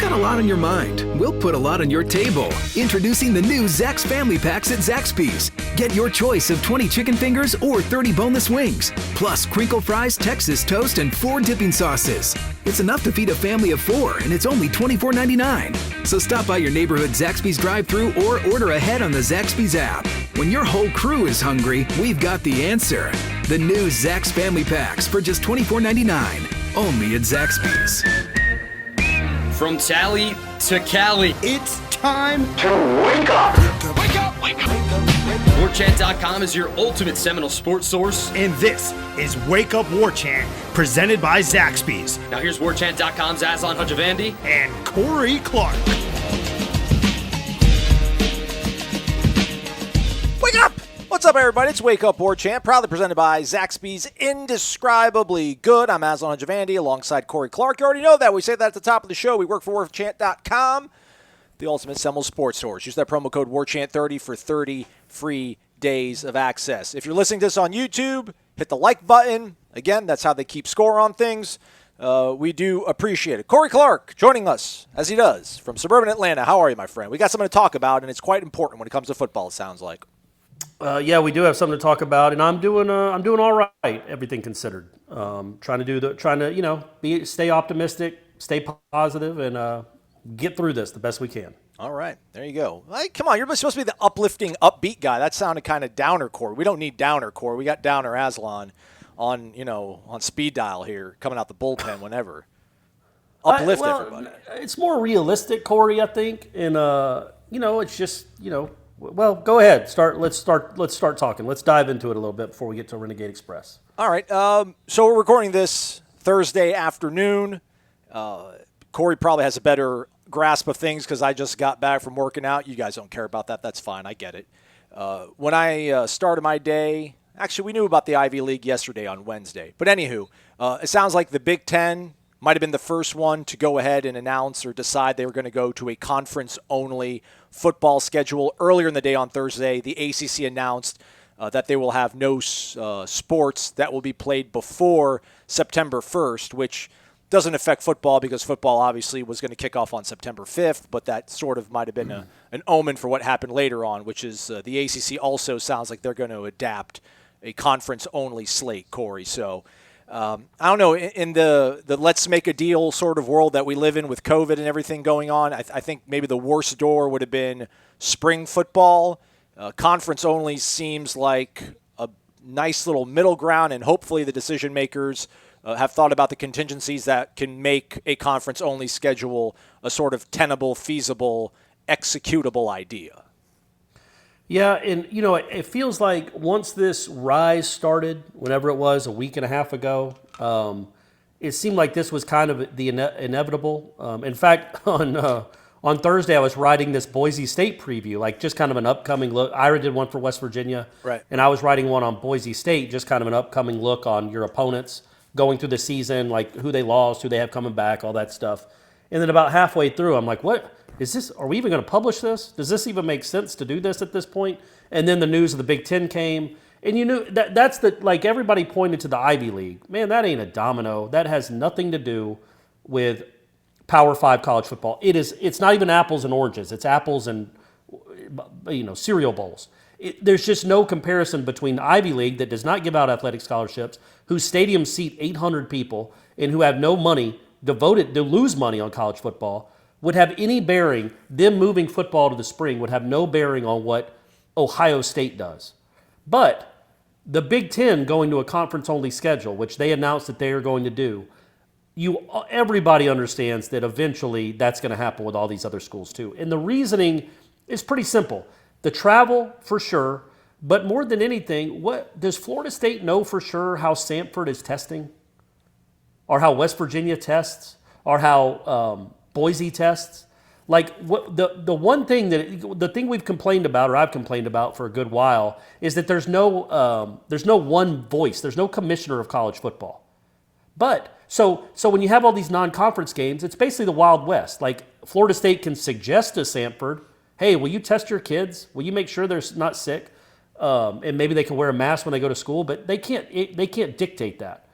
got a lot on your mind. We'll put a lot on your table. Introducing the new Zaxby's Family Packs at Zaxby's. Get your choice of 20 chicken fingers or 30 boneless wings. Plus crinkle fries, Texas toast, and 4 dipping sauces. It's enough to feed a family of 4, and it's only $24.99. So stop by your neighborhood Zaxby's drive-thru or order ahead on the Zaxby's app. When your whole crew is hungry, we've got the answer. The new Zaxby's Family Packs for just $24.99. Only at Zaxby's. From Tally to Cali, it's time to wake up. Wake up, wake up. Warchant.com is your ultimate Seminole sports source. And this is Wake Up Warchant, presented by Zaxby's. Now here's Warchant.com's Aslan Hajavandi and Corey Clark. Wake up! What's up, everybody? It's Wake Up Warchant, proudly presented by Zaxby's Indescribably Good. I'm Aslan Hajavandi alongside Corey Clark. You already know that. We say that at the top of the show. We work for Warchant.com, the ultimate Seminole sports source. Use that promo code Warchant30 for 30 free days of access. If you're listening to this on YouTube, hit the like button. Again, that's how they keep score on things. We do appreciate it. Corey Clark joining us, as he does, from suburban Atlanta. How are you, my friend? We got something to talk about, and it's quite important when it comes to football, it sounds like. Yeah, we do have something to talk about, and I'm doing all right, everything considered. Trying to stay optimistic, stay positive, and get through this the best we can. All right, there you go. Hey, come on, you're supposed to be the uplifting, upbeat guy. That sounded kind of downer, Corey. We don't need downer, Corey. We got downer Aslan on speed dial here, coming out the bullpen whenever. Uplift everybody. It's more realistic, Corey, I think, and it's just Well, go ahead. Let's start talking. Let's dive into it a little bit before we get to Renegade Express. All right. So we're recording this Thursday afternoon. Corey probably has a better grasp of things because I just got back from working out. You guys don't care about that. That's fine. I get it. When I started my day, actually, we knew about the Ivy League yesterday on Wednesday. But anywho, it sounds like the Big Ten might have been the first one to go ahead and announce or decide they were going to go to a conference-only football schedule. Earlier in the day on Thursday, the ACC announced that they will have no sports that will be played before September 1st, which doesn't affect football because football obviously was going to kick off on September 5th, but that sort of might have been an omen for what happened later on, which is the ACC also sounds like they're going to adapt a conference-only slate, Corey. So I don't know, in the let's make a deal sort of world that we live in with COVID and everything going on, I think maybe the worst door would have been spring football. Conference only seems like a nice little middle ground, and hopefully the decision makers have thought about the contingencies that can make a conference only schedule a sort of tenable, feasible, executable idea. Yeah, and it feels like once this rise started, whenever it was, a week and a half ago, it seemed like this was kind of the inevitable. In fact, on Thursday, I was writing this Boise State preview, like just kind of an upcoming look. Ira did one for West Virginia, right? And I was writing one on Boise State, just kind of an upcoming look on your opponents going through the season, like who they lost, who they have coming back, all that stuff. And then about halfway through, I'm like, what? Is this? Are we even going to publish this? Does this even make sense to do this at this point? And then the news of the Big Ten came, and you knew that's like everybody pointed to the Ivy League. Man, that ain't a domino. That has nothing to do with Power 5 college football. It's not even apples and oranges. It's apples and cereal bowls. There's just no comparison between the Ivy League that does not give out athletic scholarships, whose stadiums seat 800 people, and who have no money devoted to lose money on college football, would have any bearing. Them moving football to the spring would have no bearing on what Ohio State does. But the Big Ten going to a conference-only schedule, which they announced that they are going to do, everybody understands that eventually that's going to happen with all these other schools too. And the reasoning is pretty simple. The travel, for sure, but more than anything, what does Florida State know for sure how Samford is testing? Or how West Virginia tests? Or how Boise tests? Like the one thing the thing we've complained about, or I've complained about for a good while, is that there's no one voice. There's no commissioner of college football. But so when you have all these non-conference games, it's basically the Wild West. Like Florida State can suggest to Samford, hey, will you test your kids? Will you make sure they're not sick? And maybe they can wear a mask when they go to school, but they can't dictate that.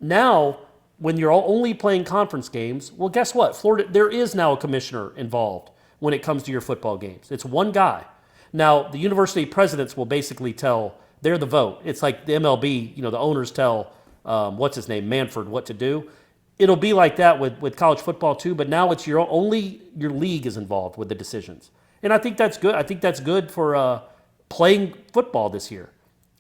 Now when you're only playing conference games, well, guess what? Florida, there is now a commissioner involved when it comes to your football games. It's one guy. Now, the university presidents will basically they're the vote. It's like the MLB, the owners tell, what's his name, Manfred, what to do. It'll be like that with college football too, but now it's your league is involved with the decisions. And I think that's good. I think that's good for playing football this year.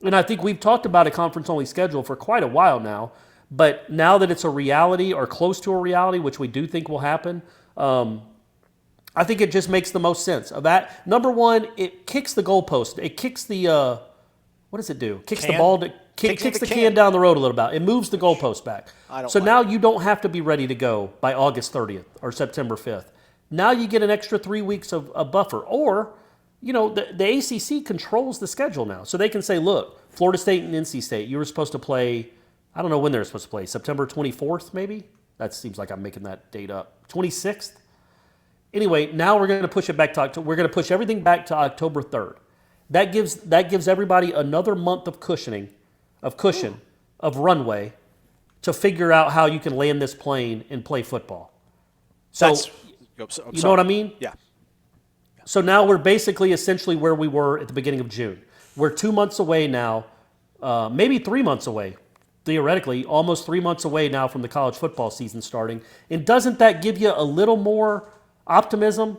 And I think we've talked about a conference-only schedule for quite a while now, but now that it's a reality or close to a reality, which we do think will happen, I think it just makes the most sense of that. Number one, it kicks the goalpost. It kicks the what does it do? Kicks the ball. Kicks the can down the road a little bit. It moves the goalpost back. Now you don't have to be ready to go by August 30th or September 5th. Now you get an extra 3 weeks of a buffer. Or, the ACC controls the schedule now. So they can say, look, Florida State and NC State, you were supposed to play, I don't know when they're supposed to play, September 24th maybe? That seems like I'm making that date up. 26th? Anyway, now we're going to push it back to October. We're going to push everything back to October 3rd. That gives everybody another month of cushion of runway to figure out how you can land this plane and play football. So, you know what I mean? Yeah. So now we're basically essentially where we were at the beginning of June. We're 2 months away now, maybe 3 months away, theoretically, almost 3 months away now from the college football season starting. And doesn't that give you a little more optimism?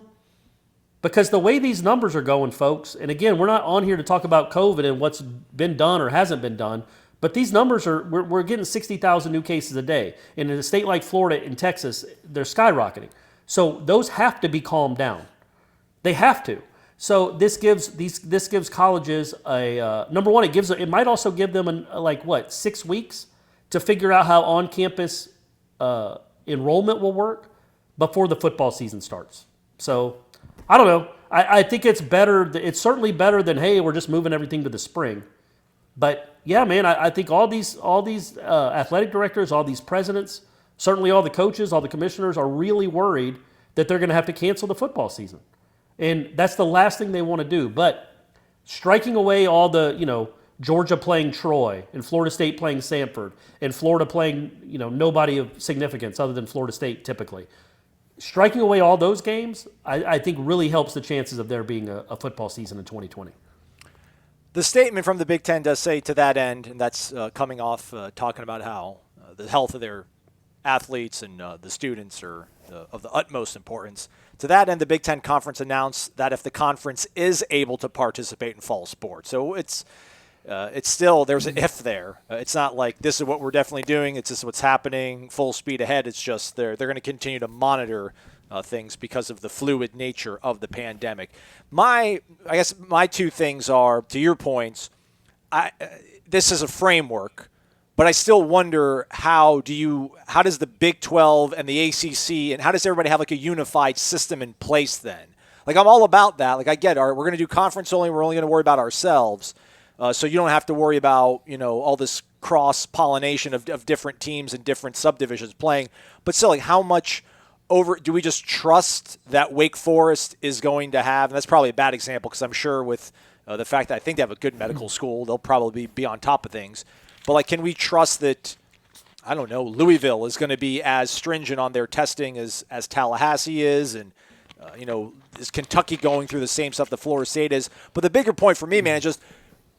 Because the way these numbers are going, folks, and again, we're not on here to talk about COVID and what's been done or hasn't been done, but these numbers we're getting 60,000 new cases a day. And in a state like Florida and Texas, they're skyrocketing. So those have to be calmed down. They have to. So this gives colleges a number one. It might also give them 6 weeks to figure out how on-campus enrollment will work before the football season starts. So I don't know. I think it's better. It's certainly better than, hey, we're just moving everything to the spring. But yeah, man, I think all these athletic directors, all these presidents, certainly all the coaches, all the commissioners are really worried that they're going to have to cancel the football season. And that's the last thing they want to do. But striking away all the, Georgia playing Troy and Florida State playing Samford and Florida playing, nobody of significance other than Florida State typically. Striking away all those games, I think really helps the chances of there being a football season in 2020. The statement from the Big Ten does say to that end, and that's coming off talking about how the health of their athletes and the students are of the utmost importance. To that end, the Big Ten Conference announced that if the conference is able to participate in fall sports, so it's still, there's an if there. It's not like this is what we're definitely doing. It's just what's happening, full speed ahead. It's just they're going to continue to monitor things because of the fluid nature of the pandemic. I guess my two things are, to your points, this is a framework, but I still wonder how does the Big 12 and the ACC, and how does everybody have a unified system in place then? I'm all about that. I get, we're going to do conference only. We're only going to worry about ourselves. So you don't have to worry about, all this cross-pollination of different teams and different subdivisions playing. But still, how much do we just trust that Wake Forest is going to have? And that's probably a bad example because I'm sure with the fact that I think they have a good medical school, they'll probably be on top of things. But, can we trust that, I don't know, Louisville is going to be as stringent on their testing as Tallahassee is? And, is Kentucky going through the same stuff that Florida State is? But the bigger point for me, man, is just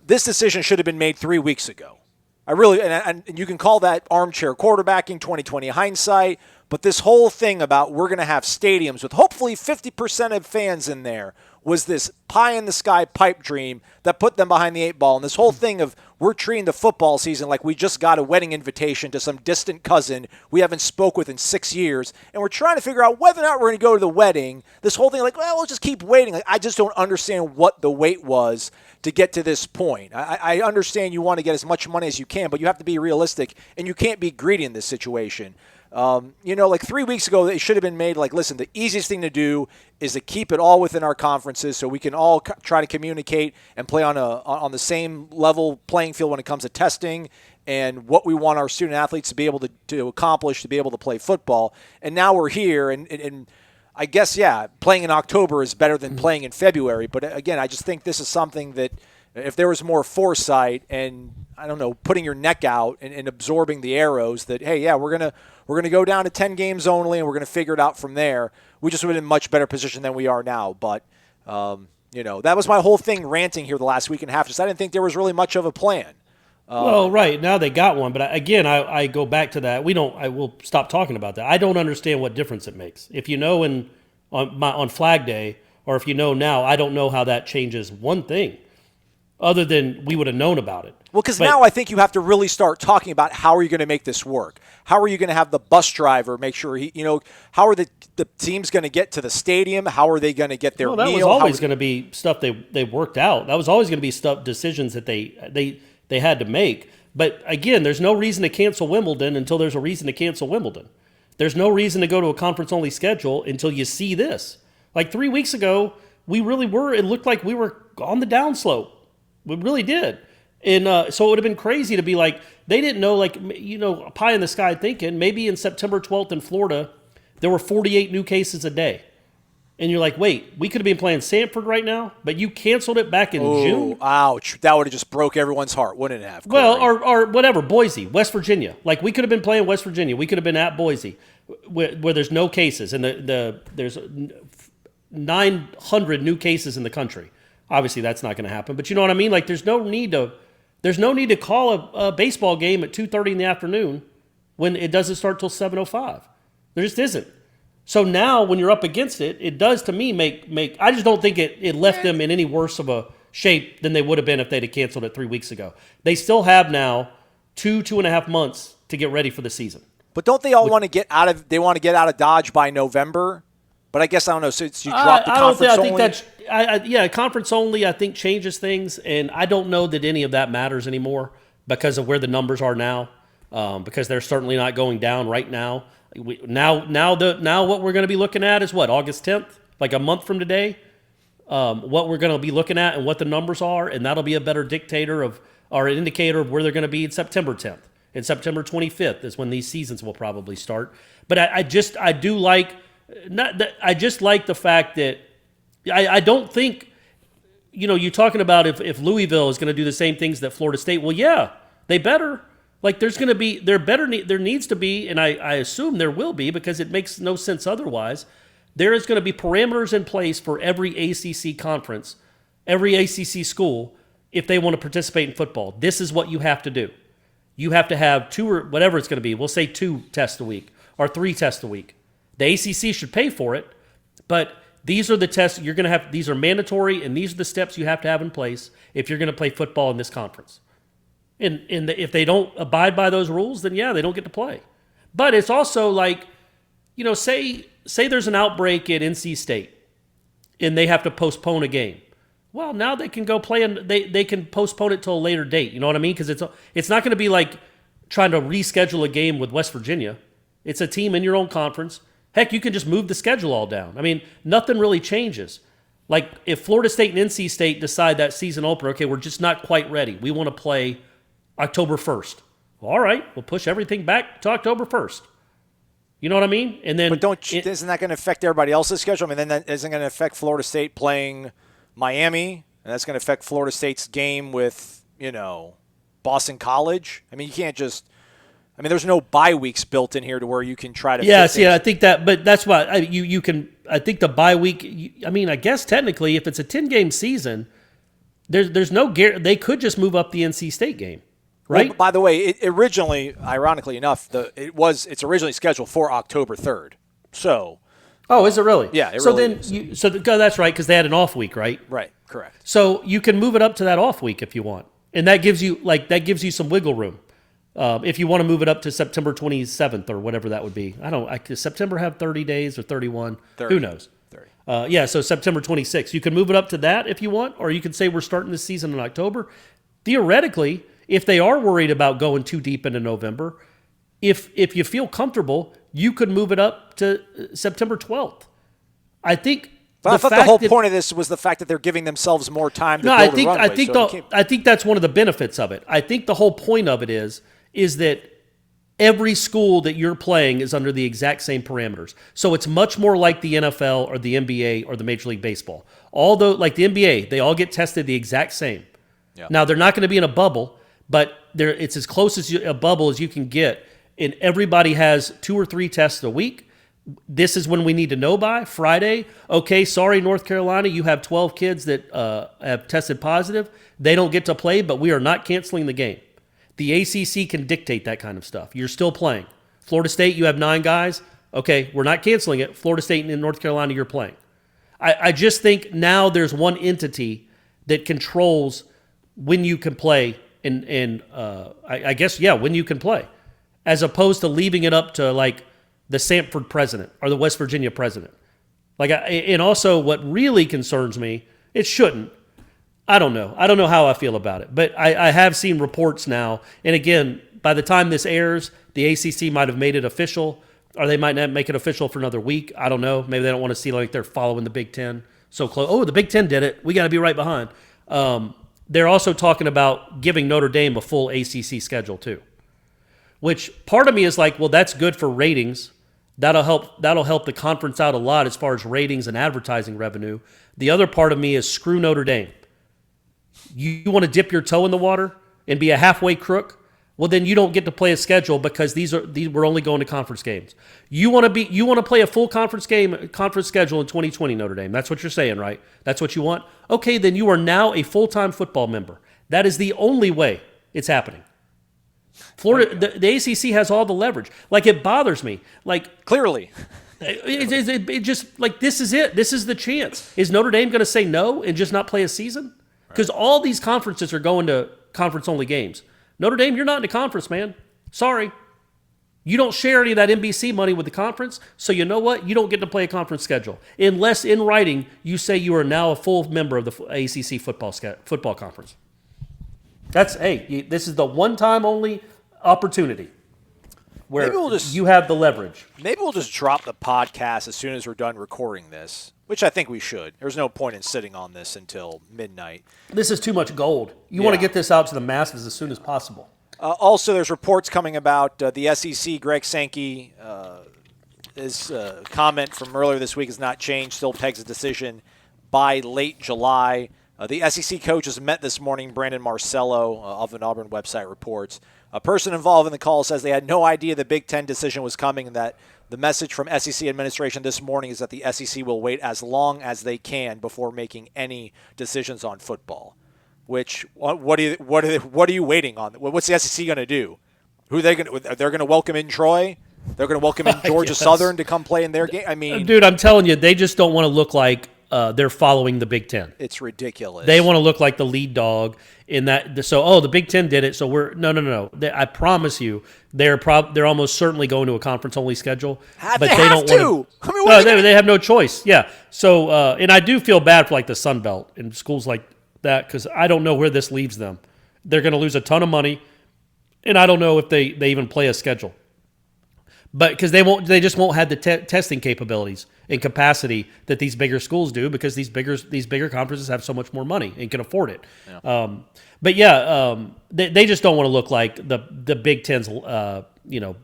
this decision should have been made 3 weeks ago. I really, and you can call that armchair quarterbacking, 2020 hindsight, but this whole thing about we're going to have stadiums with hopefully 50% of fans in there was this pie-in-the-sky pipe dream that put them behind the eight ball. And this whole thing of we're treating the football season like we just got a wedding invitation to some distant cousin we haven't spoke with in 6 years, and we're trying to figure out whether or not we're going to go to the wedding. This whole thing we'll just keep waiting. I just don't understand what the wait was to get to this point. I understand you want to get as much money as you can, but you have to be realistic, and you can't be greedy in this situation. 3 weeks ago, it should have been made listen, the easiest thing to do is to keep it all within our conferences so we can all try to communicate and play on the same level playing field when it comes to testing and what we want our student athletes to be able to accomplish to be able to play football. And now we're here, and I guess, playing in October is better than playing in February. But again, I just think this is something that if there was more foresight, and I don't know, putting your neck out and absorbing the arrows that, hey, yeah, we're gonna go down to 10 games only, and we're gonna figure it out from there. We just would have been in a much better position than we are now. But that was my whole thing ranting here the last week and a half. Just I didn't think there was really much of a plan. Well, right now they got one, but I go back to that. I will stop talking about that. I don't understand what difference it makes. If you know on Flag Day, or if you know now, I don't know how that changes one thing, other than we would have known about it. Well, because now I think you have to really start talking about how are you going to make this work? How are you going to have the bus driver make sure how are the teams going to get to the stadium? How are they going to get their meal? That was always going to be stuff they worked out. That was always going to be decisions that they had to make. But again, there's no reason to cancel Wimbledon until there's a reason to cancel Wimbledon. There's no reason to go to a conference-only schedule until you see this. Like 3 weeks ago, we really were. It looked like we were on the downslope. We really did. And so it would have been crazy to be like, they didn't know, pie in the sky thinking, maybe in September 12th in Florida, there were 48 new cases a day. And you're like, wait, we could have been playing Sanford right now, but you canceled it back in June? Ouch. That would have just broke everyone's heart, wouldn't it have? Corey? Well, or whatever, Boise, West Virginia. Like, we could have been playing West Virginia. We could have been at Boise, where there's no cases, and there's 900 new cases in the country. Obviously, that's not going to happen. But you know what I mean? Like, there's no need to call a baseball game at 2:30 in the afternoon when it doesn't start till 7:05. There just isn't. So now, when you're up against it, it does to me make. I just don't think it left them in any worse of a shape than they would have been if they'd have canceled it 3 weeks ago. They still have now 2.5 months to get ready for the season. But don't they all want to get out of? They want to get out of Dodge by November. But I guess I don't know. Since you dropped the conference only, I think conference only. I think changes things, and I don't know that any of that matters anymore because of where the numbers are now. Because they're certainly not going down right now. Now what we're going to be looking at is what, August 10th, like a month from today. What we're going to be looking at and what the numbers are, and that'll be a better dictator of or an indicator of where they're going to be in September 10th. And September 25th is when these seasons will probably start. But I just like the fact that I don't think, you're talking about if Louisville is going to do the same things that Florida State. Well, yeah, they better. Like there needs to be, and I assume there will be because it makes no sense otherwise. There is going to be parameters in place for every ACC conference, every ACC school, if they want to participate in football. This is what you have to do. You have to have 2 or whatever it's going to be. We'll say 2 tests a week or 3 tests a week. The ACC should pay for it, but these are the tests you're going to have. These are mandatory, and these are the steps you have to have in place if you're going to play football in this conference. And if they don't abide by those rules, then yeah, they don't get to play. But it's also like, say there's an outbreak at NC State, and they have to postpone a game. Well, now they can go play, and they can postpone it till a later date. You know what I mean? Because it's not going to be like trying to reschedule a game with West Virginia. It's a team in your own conference. Heck, you can just move the schedule all down. I mean, nothing really changes. Like if Florida State and NC State decide that season opener, okay, we're just not quite ready. We want to play October 1st. Well, all right, we'll push everything back to October 1st. You know what I mean? And then, but isn't that going to affect everybody else's schedule? I mean, then that isn't going to affect Florida State playing Miami, and that's going to affect Florida State's game with Boston College. I mean, you can't just. I mean, there's no bye weeks built in here to where you can try to. Yes, yeah, I think that, but that's why you can. I think the bye week. I guess technically, if it's a 10-game season, there's no guarantee. They could just move up the NC State game. Right. Well, by the way, it originally, ironically enough, it's originally scheduled for October 3rd. So. Oh, is it really? Yeah. That's right, because they had an off week, right? Right. Correct. So you can move it up to that off week if you want, and that gives you some wiggle room. If you want to move it up to September 27th or whatever that would be. Does September have 30 days or 30? Who knows? 30. So September 26th. You can move it up to that if you want, or you can say we're starting this season in October. Theoretically, if they are worried about going too deep into November, if you feel comfortable, you could move it up to September 12th. I think. But I thought the whole point of this was the fact that they're giving themselves more time to build a runway. I think that's one of the benefits of it. I think the whole point of it is that every school that you're playing is under the exact same parameters. So it's much more like the NFL or the NBA or the Major League Baseball. Although, like the NBA, they all get tested the exact same. Yep. Now, they're not going to be in a bubble, but it's as close as a bubble as you can get, and everybody has 2 or 3 tests a week. This is when we need to know by Friday. Okay, sorry, North Carolina, you have 12 kids that have tested positive. They don't get to play, but we are not canceling the game. The ACC can dictate that kind of stuff. You're still playing. Florida State, you have 9 guys. Okay, we're not canceling it. Florida State and North Carolina, you're playing. I just think now there's one entity that controls when you can play, and I guess, when you can play, as opposed to leaving it up to like the Sanford president or the West Virginia president. And also what really concerns me, it shouldn't. I don't know. I don't know how I feel about it, but I have seen reports now. And again, by the time this airs, the ACC might have made it official, or they might not make it official for another week. I don't know. Maybe they don't want to see like they're following the Big Ten so close. Oh, the Big Ten did it. We got to be right behind. They're also talking about giving Notre Dame a full ACC schedule too, which part of me is like, well, that's good for ratings. That'll help the conference out a lot as far as ratings and advertising revenue. The other part of me is screw Notre Dame. You want to dip your toe in the water and be a halfway crook? Well, then you don't get to play a schedule because we're only going to conference games. You want to play a full conference schedule in 2020, Notre Dame. That's what you're saying, right? That's what you want? Okay, then you are now a full-time football member. That is the only way it's happening. Florida, the ACC has all the leverage. Like, it bothers me. Like, Clearly. it just, like, this is it. This is the chance. Is Notre Dame going to say no and just not play a season? Because all these conferences are going to conference-only games. Notre Dame, you're not in the conference, man. Sorry. You don't share any of that NBC money with the conference, so you know what? You don't get to play a conference schedule. Unless in writing you say you are now a full member of the ACC football conference. This is the one-time only opportunity where you have the leverage. Maybe we'll just drop the podcast as soon as we're done recording this, which I think we should. There's no point in sitting on this until midnight. This is too much gold. You want to get this out to the masses as soon as possible. Also, there's reports coming about the SEC. Greg Sankey, his comment from earlier this week has not changed. Still pegs a decision by late July. The SEC coaches met this morning. Brandon Marcello of an Auburn website reports. A person involved in the call says they had no idea the Big Ten decision was coming, and that the message from SEC administration this morning is that the SEC will wait as long as they can before making any decisions on football. Which what are you waiting on? What's the SEC going to do? Who are they going to? They're going to welcome in Troy. They're going to welcome in Georgia Southern to come play in their game. I mean, dude, I'm telling you, they just don't want to look like they're following the Big Ten. It's ridiculous. They want to look like the lead dog in that. So, the Big Ten did it. So we're no. I promise you, they're almost certainly going to a conference-only schedule. But they don't want to. I mean, they have no choice. Yeah. So, and I do feel bad for like the Sun Belt and schools like that because I don't know where this leaves them. They're going to lose a ton of money, and I don't know if they even play a schedule. But because they just won't have the testing capabilities and capacity that these bigger schools do because these bigger conferences have so much more money and can afford it. Yeah. They just don't want to look like the Big Ten's. I don't know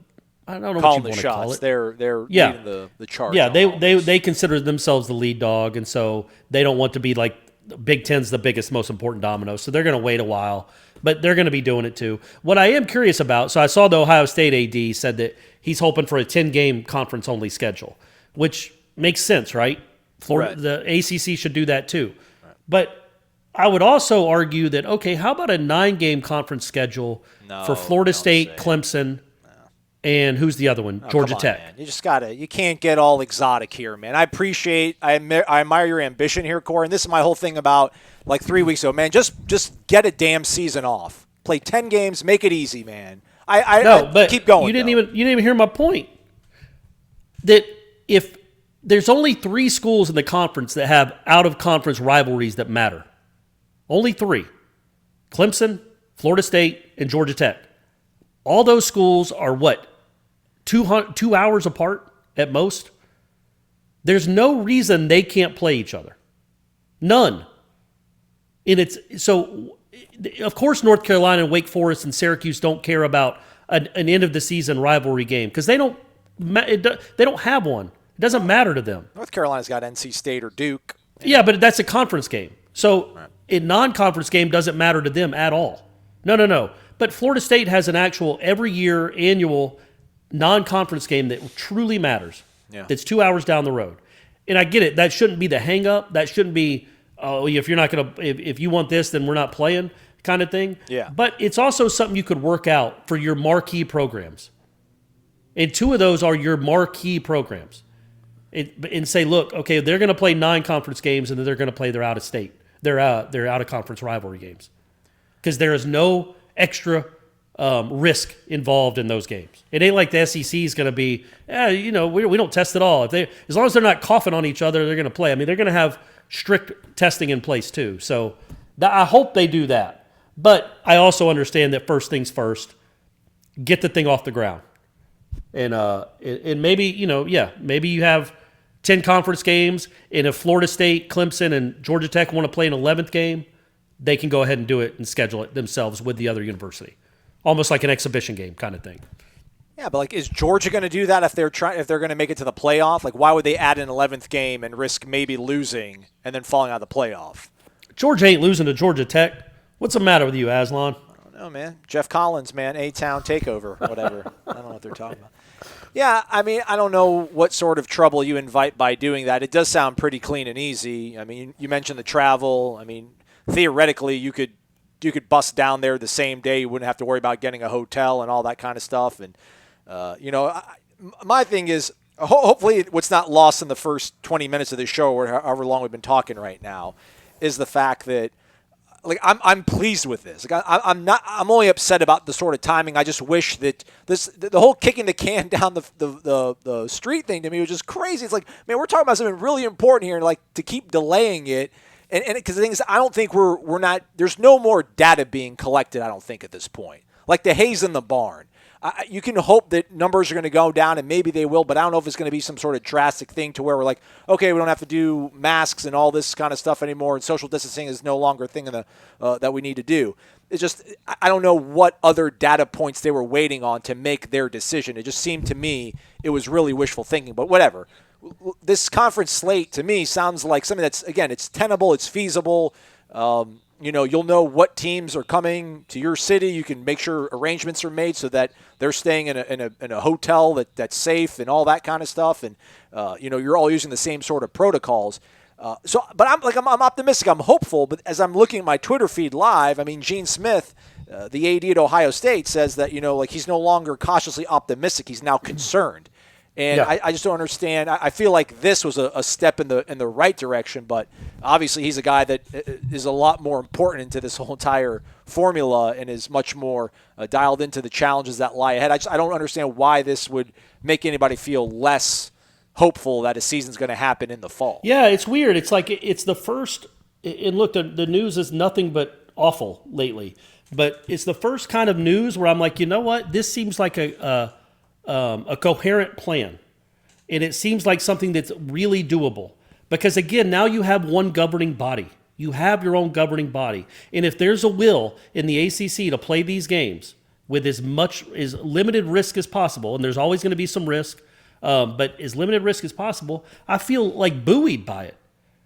calling what you want the to shots. call it. They're leading the charge. Yeah, they consider themselves the lead dog, and so they don't want to be like Big Ten's the biggest, most important domino. So they're going to wait a while, but they're going to be doing it too. What I am curious about, so I saw the Ohio State AD said that he's hoping for a 10-game conference-only schedule, which makes sense, right? Florida, right. The ACC should do that too. Right. But I would also argue that, okay, how about a 9-game conference schedule for Florida State, Clemson, and who's the other one? Georgia Tech. Man. You just you can't get all exotic here, man. I admire your ambition here, Corey, and this is my whole thing about like 3 weeks ago, man. Just get a damn season off. Play 10 games, make it easy, man. But keep going. You didn't even hear my point. That if there's only 3 schools in the conference that have out-of-conference rivalries that matter. Only 3. Clemson, Florida State, and Georgia Tech. All those schools are what? 2 hours apart at most? There's no reason they can't play each other. None. And so, of course, North Carolina and Wake Forest and Syracuse don't care about an end-of-the-season rivalry game because they don't have one. It doesn't matter to them. North Carolina's got NC State or Duke. Yeah, but that's a conference game. So a non-conference game doesn't matter to them at all. No. But Florida State has an actual every year annual non-conference game that truly matters. Yeah. That's 2 hours down the road. And I get it. That shouldn't be the hang-up. That shouldn't be, oh, if you're not going to, if you want this, then we're not playing kind of thing. Yeah. But it's also something you could work out for your marquee programs. And 2 of those are your marquee programs. And say, look, okay, they're going to play 9 conference games, and then they're going to play their out-of-state, their out-of-conference rivalry games. Because there is no extra risk involved in those games. It ain't like the SEC is going to be, we don't test at all. As long as they're not coughing on each other, they're going to play. I mean, they're going to have strict testing in place too. So I hope they do that. But I also understand that first things first, get the thing off the ground. And maybe, maybe you have 10 conference games, and if Florida State, Clemson, and Georgia Tech want to play an 11th game, they can go ahead and do it and schedule it themselves with the other university. Almost like an exhibition game kind of thing. Yeah, but is Georgia going to do that if they're going to make it to the playoff? Why would they add an 11th game and risk maybe losing and then falling out of the playoff? Georgia ain't losing to Georgia Tech. What's the matter with you, Aslan? I don't know, man. Jeff Collins, man, A-Town takeover, whatever. I don't know what they're talking about. Yeah, I mean, I don't know what sort of trouble you invite by doing that. It does sound pretty clean and easy. I mean, you mentioned the travel. I mean, theoretically, you could bust down there the same day. You wouldn't have to worry about getting a hotel and all that kind of stuff. And, my thing is, hopefully what's not lost in the first 20 minutes of this show or however long we've been talking right now is the fact that, I'm pleased with this. I'm only upset about the sort of timing. I just wish that the whole kicking the can down the street thing to me was just crazy. It's like, man, we're talking about something really important here, and to keep delaying it. And because the thing is, I don't think we're not. There's no more data being collected. I don't think at this point. Like the hay's in the barn. You can hope that numbers are going to go down, and maybe they will. But I don't know if it's going to be some sort of drastic thing to where we're like, okay, we don't have to do masks and all this kind of stuff anymore, and social distancing is no longer a thing that we need to do. It's just I don't know what other data points they were waiting on to make their decision. It just seemed to me it was really wishful thinking. But whatever. This conference slate to me sounds like something that's, again, it's tenable, it's feasible. You'll know what teams are coming to your city. You can make sure arrangements are made so that they're staying in a hotel that's safe and all that kind of stuff. And you're all using the same sort of protocols. But I'm optimistic. I'm hopeful. But as I'm looking at my Twitter feed live, I mean, Gene Smith, the AD at Ohio State, says that he's no longer cautiously optimistic. He's now concerned. And yeah. I just don't understand. I feel like this was a step in the right direction, but obviously he's a guy that is a lot more important into this whole entire formula and is much more dialed into the challenges that lie ahead. I don't understand why this would make anybody feel less hopeful that a season's going to happen in the fall. Yeah, it's weird. It's like it's the first – and look, the news is nothing but awful lately. But it's the first kind of news where I'm like, you know what? This seems like a coherent plan. And it seems like something that's really doable. Because, again, now you have one governing body. You have your own governing body. And if there's a will in the ACC to play these games with as limited risk as possible, and there's always going to be some risk, but as limited risk as possible, I feel like buoyed by it.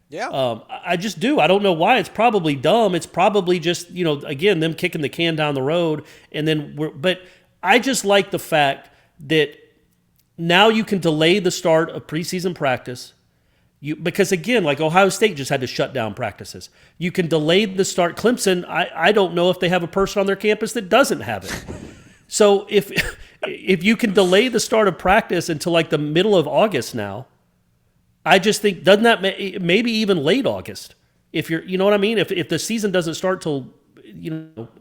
Yeah. I just do. I don't know why. It's probably dumb. It's probably just, again, them kicking the can down the road. But I just like the fact that now you can delay the start of preseason practice. Because, again, like Ohio State just had to shut down practices. You can delay the start. Clemson, I don't know if they have a person on their campus that doesn't have it. So if you can delay the start of practice until like the middle of August now, I just think, doesn't that maybe even late August? If you're, you know what I mean? If the season doesn't start till,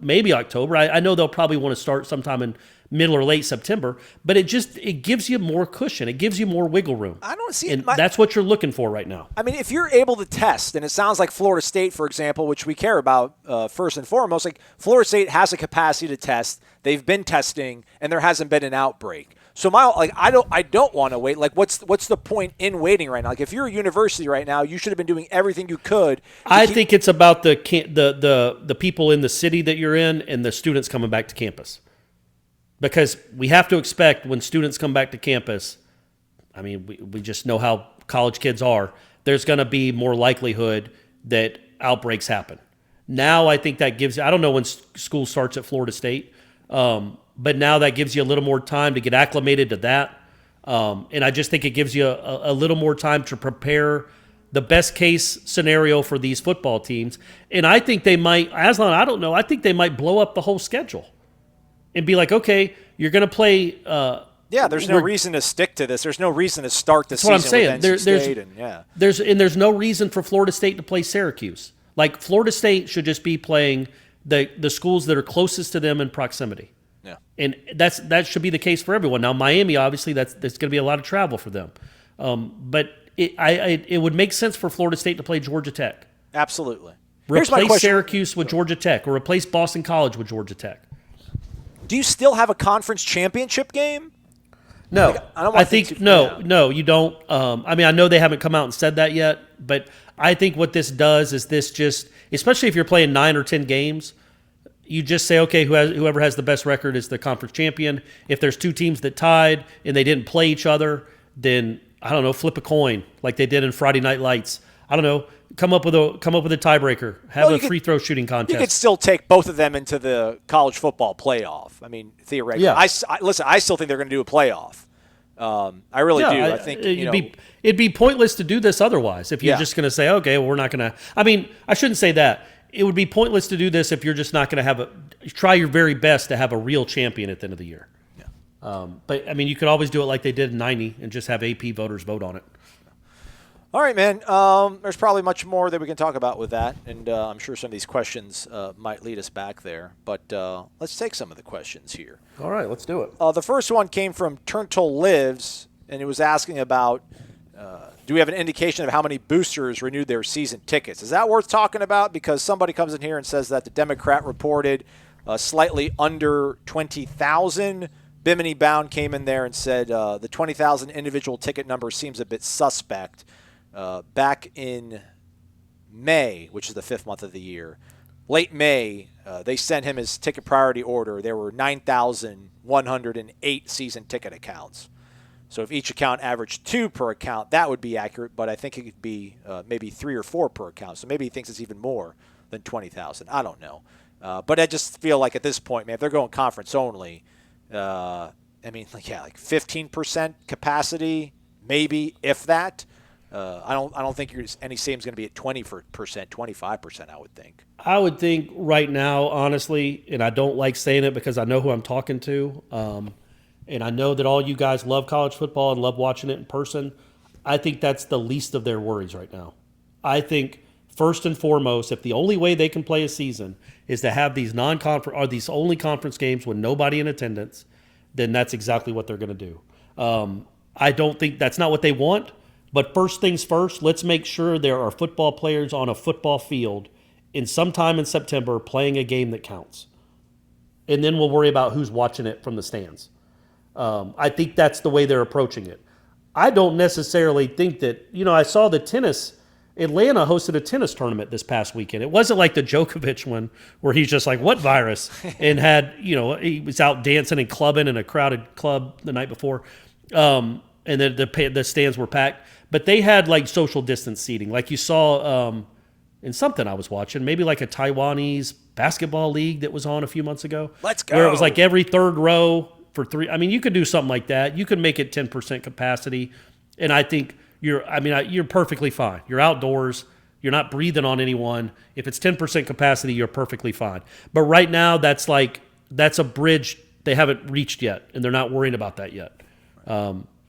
maybe October. I know they'll probably want to start sometime in middle or late September, but it gives you more cushion. It gives you more wiggle room. I don't see it. That's what you're looking for right now. I mean, if you're able to test, and it sounds like Florida State, for example, which we care about first and foremost, like Florida State has a capacity to test. They've been testing, and there hasn't been an outbreak. So I don't want to wait. Like, what's the point in waiting right now? Like, if you're a university right now, you should have been doing everything you could. I think it's about the people in the city that you're in and the students coming back to campus. Because we have to expect when students come back to campus, I mean, we just know how college kids are, there's going to be more likelihood that outbreaks happen. Now I think that gives – I don't know when school starts at Florida State, But now that gives you a little more time to get acclimated to that. And I just think it gives you a little more time to prepare the best case scenario for these football teams. And I think they might, Aslan, I don't know, I think they might blow up the whole schedule and be like, okay, you're going to play. There's no reason to stick to this. There's no reason to start the season with NC State. There's no reason for Florida State to play Syracuse. Like, Florida State should just be playing the schools that are closest to them in proximity. Yeah. And that should be the case for everyone. Now, Miami, obviously, there's going to be a lot of travel for them. But it would make sense for Florida State to play Georgia Tech. Absolutely. Replace Syracuse with Georgia Tech, or replace Boston College with Georgia Tech. Do you still have a conference championship game? No. Like, I don't want to think no, you don't. I know they haven't come out and said that yet, but I think what this does is this just, especially if you're playing 9 or 10 games, you just say, okay, whoever has the best record is the conference champion. If there's 2 teams that tied and they didn't play each other, then I don't know, flip a coin like they did in Friday Night Lights. I don't know, come up with a tiebreaker, have a free throw shooting contest. You could still take both of them into the college football playoff. I mean, theoretically. Yeah. I still think they're going to do a playoff. I really do. I think it'd be pointless to do this otherwise if you're just going to say, okay, well, we're not going to. I mean, I shouldn't say that. It would be pointless to do this if you're just not going to try your very best to have a real champion at the end of the year. Yeah. But I mean, you could always do it like they did in '90 and just have AP voters vote on it. All right, man. There's probably much more that we can talk about with that, and I'm sure some of these questions might lead us back there. But let's take some of the questions here. All right, let's do it. The first one came from Turntle Lives, and it was asking about, do we have an indication of how many boosters renewed their season tickets? Is that worth talking about? Because somebody comes in here and says that the Democrat reported slightly under 20,000. Bimini Bound came in there and said the 20,000 individual ticket number seems a bit suspect. Back in May, which is the 5th month of the year, late May, they sent him his ticket priority order. There were 9,108 season ticket accounts. So if each account averaged 2 per account, that would be accurate, but I think it could be maybe 3 or 4 per account. So maybe he thinks it's even more than 20,000. I don't know. But I just feel like at this point, man, if they're going conference only, like 15% capacity, maybe, if that. I don't think any stadium's going to be at 20%, 25%, I would think. I would think right now, honestly, and I don't like saying it because I know who I'm talking to, and I know that all you guys love college football and love watching it in person. I think that's the least of their worries right now. I think first and foremost, if the only way they can play a season is to have these non-conference or these only conference games with nobody in attendance, then that's exactly what they're going to do. I don't think that's not what they want. But first things first, let's make sure there are football players on a football field sometime in September playing a game that counts. And then we'll worry about who's watching it from the stands. I think that's the way they're approaching it. I don't necessarily think that, I saw Atlanta hosted a tennis tournament this past weekend. It wasn't like the Djokovic one where he's just like, what virus? And had, he was out dancing and clubbing in a crowded club the night before. And then the stands were packed. But they had like social distance seating, like you saw in something I was watching, maybe like a Taiwanese basketball league that was on a few months ago. Let's go. Where it was like every third row for 3. I mean, you could do something like that. You could make it 10% capacity, and I think you're perfectly fine. You're outdoors. You're not breathing on anyone. If it's 10% capacity, you're perfectly fine. But right now, that's a bridge they haven't reached yet, and they're not worrying about that yet.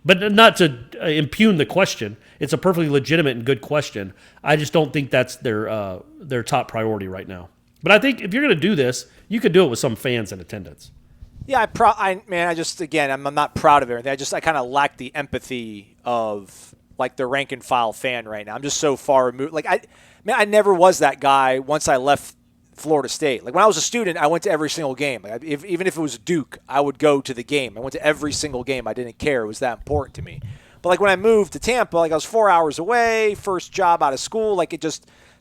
But not to impugn the question. It's a perfectly legitimate and good question. I just don't think that's their top priority right now. But I think if you're going to do this, you could do it with some fans in attendance. Yeah, I'm not proud of everything. I kind of lack the empathy of like the rank and file fan right now. I'm just so far removed. Like I never was that guy once I left Florida State. Like when I was a student, I went to every single game. Like even if it was Duke, I would go to the game. I went to every single game. I didn't care. It was that important to me. But like when I moved to Tampa, like I was 4 hours away, first job out of school. Like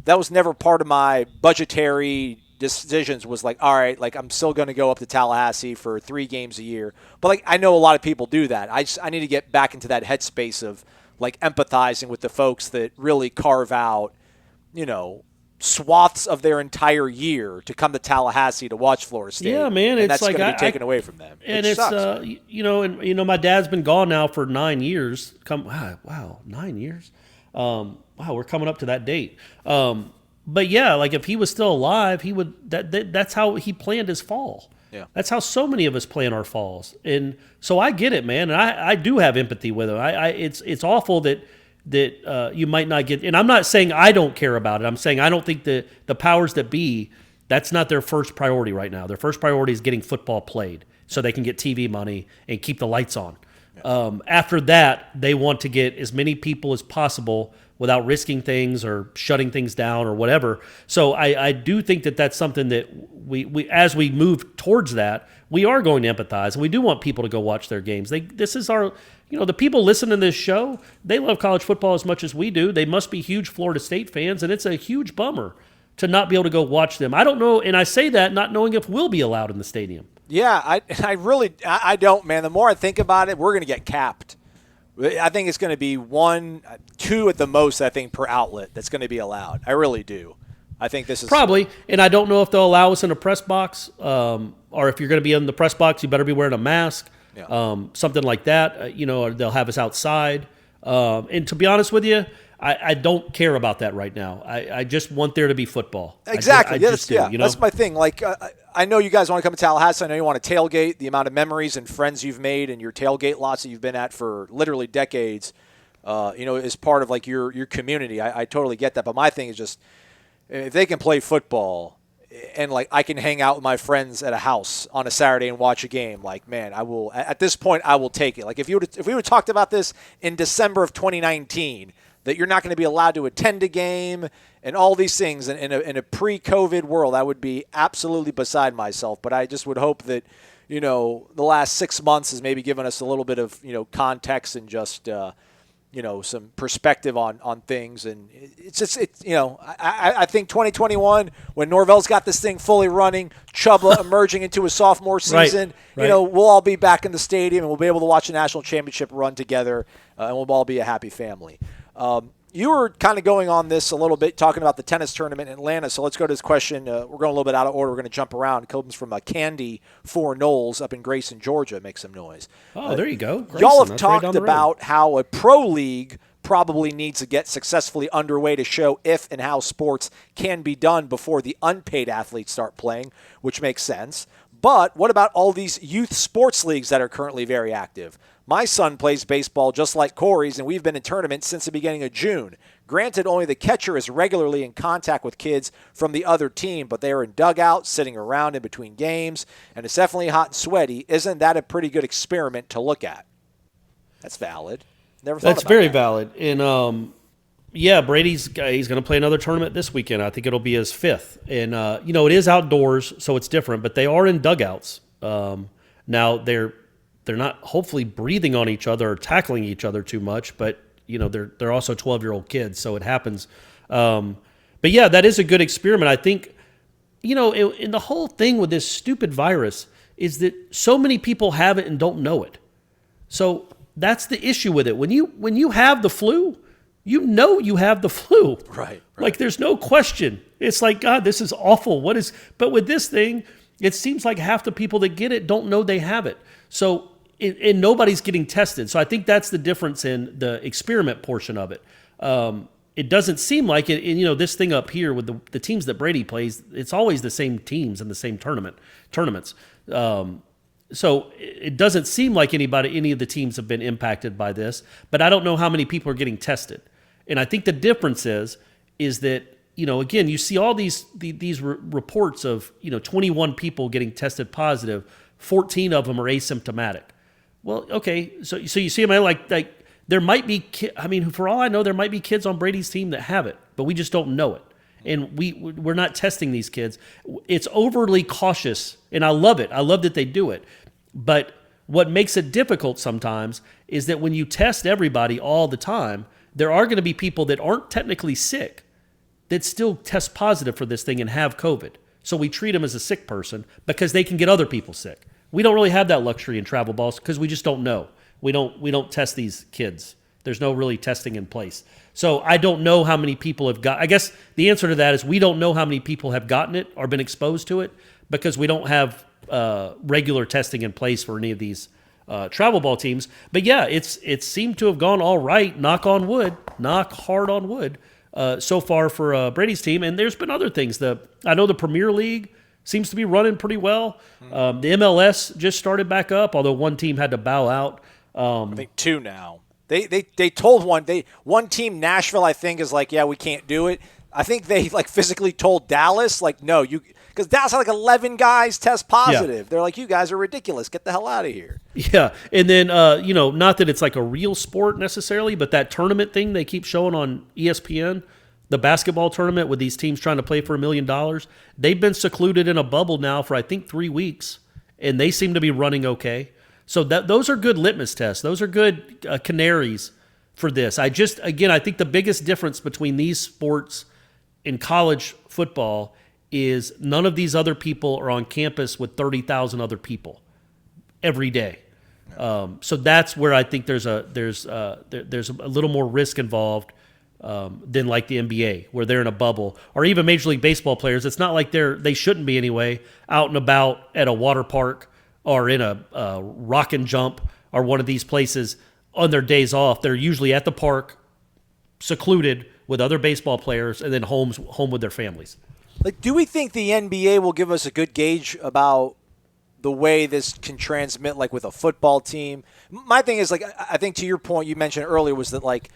that was never part of my budgetary decisions. Was like, all right, like I'm still going to go up to Tallahassee for 3 games a year. But like I know a lot of people do that. I need to get back into that headspace of like empathizing with the folks that really carve out, swaths of their entire year to come to Tallahassee to watch Florida State. Yeah, man, and it's that's like going to be taken away from them. And it it's sucks. my dad's been gone now for 9 years. Wow, 9 years. Wow, we're coming up to that date. But yeah, like if he was still alive, he would. That's how he planned his fall. Yeah. That's how so many of us plan our falls. And so I get it, man. And I do have empathy with him. It's awful that you might not get. And I'm not saying I don't care about it. I'm saying I don't think the powers that be, that's not their first priority right now. Their first priority is getting football played so they can get TV money and keep the lights on. Yeah. After that, they want to get as many people as possible without risking things or shutting things down or whatever. So I do think that that's something that we as we move towards that, we are going to empathize, and we do want people to go watch their games. This is our, the people listening to this show, they love college football as much as we do. They must be huge Florida State fans, and it's a huge bummer to not be able to go watch them. I don't know, and I say that not knowing if we'll be allowed in the stadium. Yeah, I don't, man. The more I think about it, we're going to get capped. I think it's going to be 1, 2 at the most, I think, per outlet that's going to be allowed. I really do. I think this is probably, and I don't know if they'll allow us in a press box, or if you're going to be in the press box, you better be wearing a mask, something like that. Or they'll have us outside. And to be honest with you, I don't care about that right now. I just want there to be football. Exactly. I That's my thing. Like, I know you guys want to come to Tallahassee. I know you want to tailgate. The amount of memories and friends you've made and your tailgate lots that you've been at for literally decades, is part of like your community. I totally get that. But my thing is just, if they can play football and like I can hang out with my friends at a house on a Saturday and watch a game, like, man, I will. At this point, I will take it. Like if we would have talked about this in December of 2019. That you're not going to be allowed to attend a game and all these things in a pre-COVID world, I would be absolutely beside myself. But I just would hope that, the last 6 months has maybe given us a little bit of, context and just, some perspective on things. And I think 2021, when Norvell's got this thing fully running, Chuba emerging into a sophomore season, right. We'll all be back in the stadium and we'll be able to watch a national championship run together and we'll all be a happy family. You were kind of going on this a little bit, talking about the tennis tournament in Atlanta. So let's go to this question. We're going a little bit out of order. We're going to jump around. It comes from Candy for Knowles up in Grayson, Georgia. Make some noise. Oh, there you go. Grayson, y'all have talked right about how a pro league probably needs to get successfully underway to show if and how sports can be done before the unpaid athletes start playing, which makes sense. But what about all these youth sports leagues that are currently very active? My son plays baseball just like Corey's, and we've been in tournaments since the beginning of June. Granted, only the catcher is regularly in contact with kids from the other team, but they are in dugouts, sitting around in between games, and it's definitely hot and sweaty. Isn't that a pretty good experiment to look at? That's valid. Never thought That's about very that. valid. And Brady's he's going to play another tournament this weekend. I think it'll be his 5th. And it is outdoors, so it's different. But they are in dugouts. Now they're not hopefully breathing on each other or tackling each other too much. But they're also 12-year-old kids, so it happens. But yeah, that is a good experiment. I think in the whole thing with this stupid virus is that so many people have it and don't know it. So that's the issue with it. When you have the flu, you have the flu. Right. Like there's no question. It's like, God, this is awful. But with this thing, it seems like half the people that get it don't know they have it. So and nobody's getting tested. So I think that's the difference in the experiment portion of it. It doesn't seem like it. And, this thing up here with the teams that Brady plays, it's always the same teams in the same tournaments. So it doesn't seem like any of the teams have been impacted by this, but I don't know how many people are getting tested. And I think the difference is that, again, you see all these reports of, 21 people getting tested positive, 14 of them are asymptomatic. Well, okay, so you see them like there might be, for all I know, there might be kids on Brady's team that have it, but we just don't know it. And we're not testing these kids. It's overly cautious, and I love it. I love that they do it. But what makes it difficult sometimes is that when you test everybody all the time, there are going to be people that aren't technically sick that still test positive for this thing and have COVID. So we treat them as a sick person because they can get other people sick. We don't really have that luxury in travel balls because we just don't know. We don't test these kids There's no really testing in place. So I don't know how many people have got. I guess the answer to that is we don't know how many people have gotten it or been exposed to it because we don't have regular testing in place for any of these travel ball teams. But yeah, it seemed to have gone all right. Knock hard on wood. So far for Brady's team, and there's been other things. I know the Premier League seems to be running pretty well. The MLS just started back up, although one team had to bow out. I think two now. They told one team, Nashville, I think, is like, yeah, we can't do it. I think they like physically told Dallas, like, no, because Dallas had like 11 guys test positive. Yeah. They're like, you guys are ridiculous. Get the hell out of here. Yeah, and then not that it's like a real sport necessarily, but that tournament thing they keep showing on ESPN, the basketball tournament with these teams trying to play for $1 million, they've been secluded in a bubble now for I think 3 weeks, and they seem to be running okay. So those are good litmus tests. Those are good canaries for this. I think the biggest difference between these sports and college football is none of these other people are on campus with 30,000 other people every day. So that's where I think there's a little more risk involved than like the NBA, where they're in a bubble, or even Major League Baseball players. It's not like they shouldn't be anyway, out and about at a water park or in a rock and jump or one of these places on their days off. They're usually at the park, secluded with other baseball players, and then home with their families. Like, do we think the NBA will give us a good gauge about the way this can transmit, like with a football team? My thing is, like, I think to your point you mentioned earlier was that, like,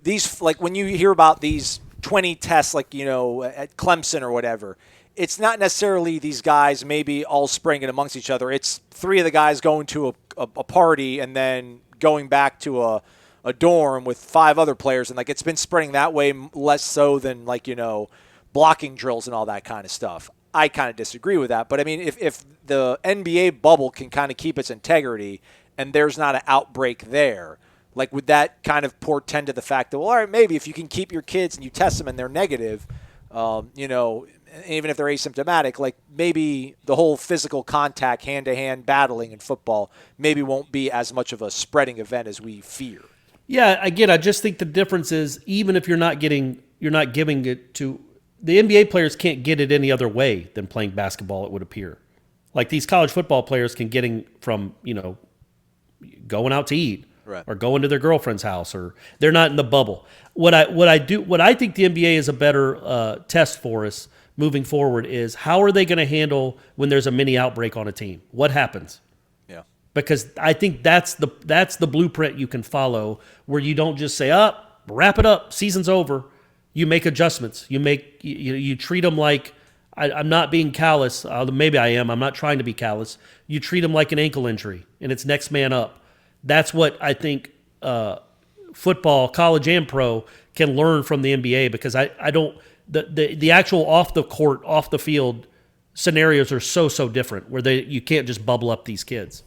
these, like when you hear about these 20 tests, like, at Clemson or whatever, it's not necessarily these guys maybe all spraying it amongst each other. It's 3 of the guys going to a party and then going back to a dorm with 5 other players, and like it's been spreading that way less so than like blocking drills and all that kind of stuff. I kind of disagree with that, but I mean, if the NBA bubble can kind of keep its integrity and there's not an outbreak there, like would that kind of portend to the fact that, well, all right, maybe if you can keep your kids and you test them and they're negative, even if they're asymptomatic, like maybe the whole physical contact, hand-to-hand battling in football maybe won't be as much of a spreading event as we fear. Yeah, again, I just think the difference is even if you're not giving it to the NBA players can't get it any other way than playing basketball, it would appear. Like these college football players can get it from, going out to eat, right, or going to their girlfriend's house, or they're not in the bubble. What I think the NBA is a better test for us moving forward is how are they going to handle when there's a mini outbreak on a team? What happens? Yeah. Because I think that's the blueprint you can follow, where you don't just say, wrap it up, season's over. You make adjustments. You treat them like, I'm not being callous. Maybe I am. I'm not trying to be callous. You treat them like an ankle injury, and it's next man up. That's what I think football, college and pro, can learn from the NBA, because I don't the actual off the court, off the field scenarios are so different, where you can't just bubble up these kids.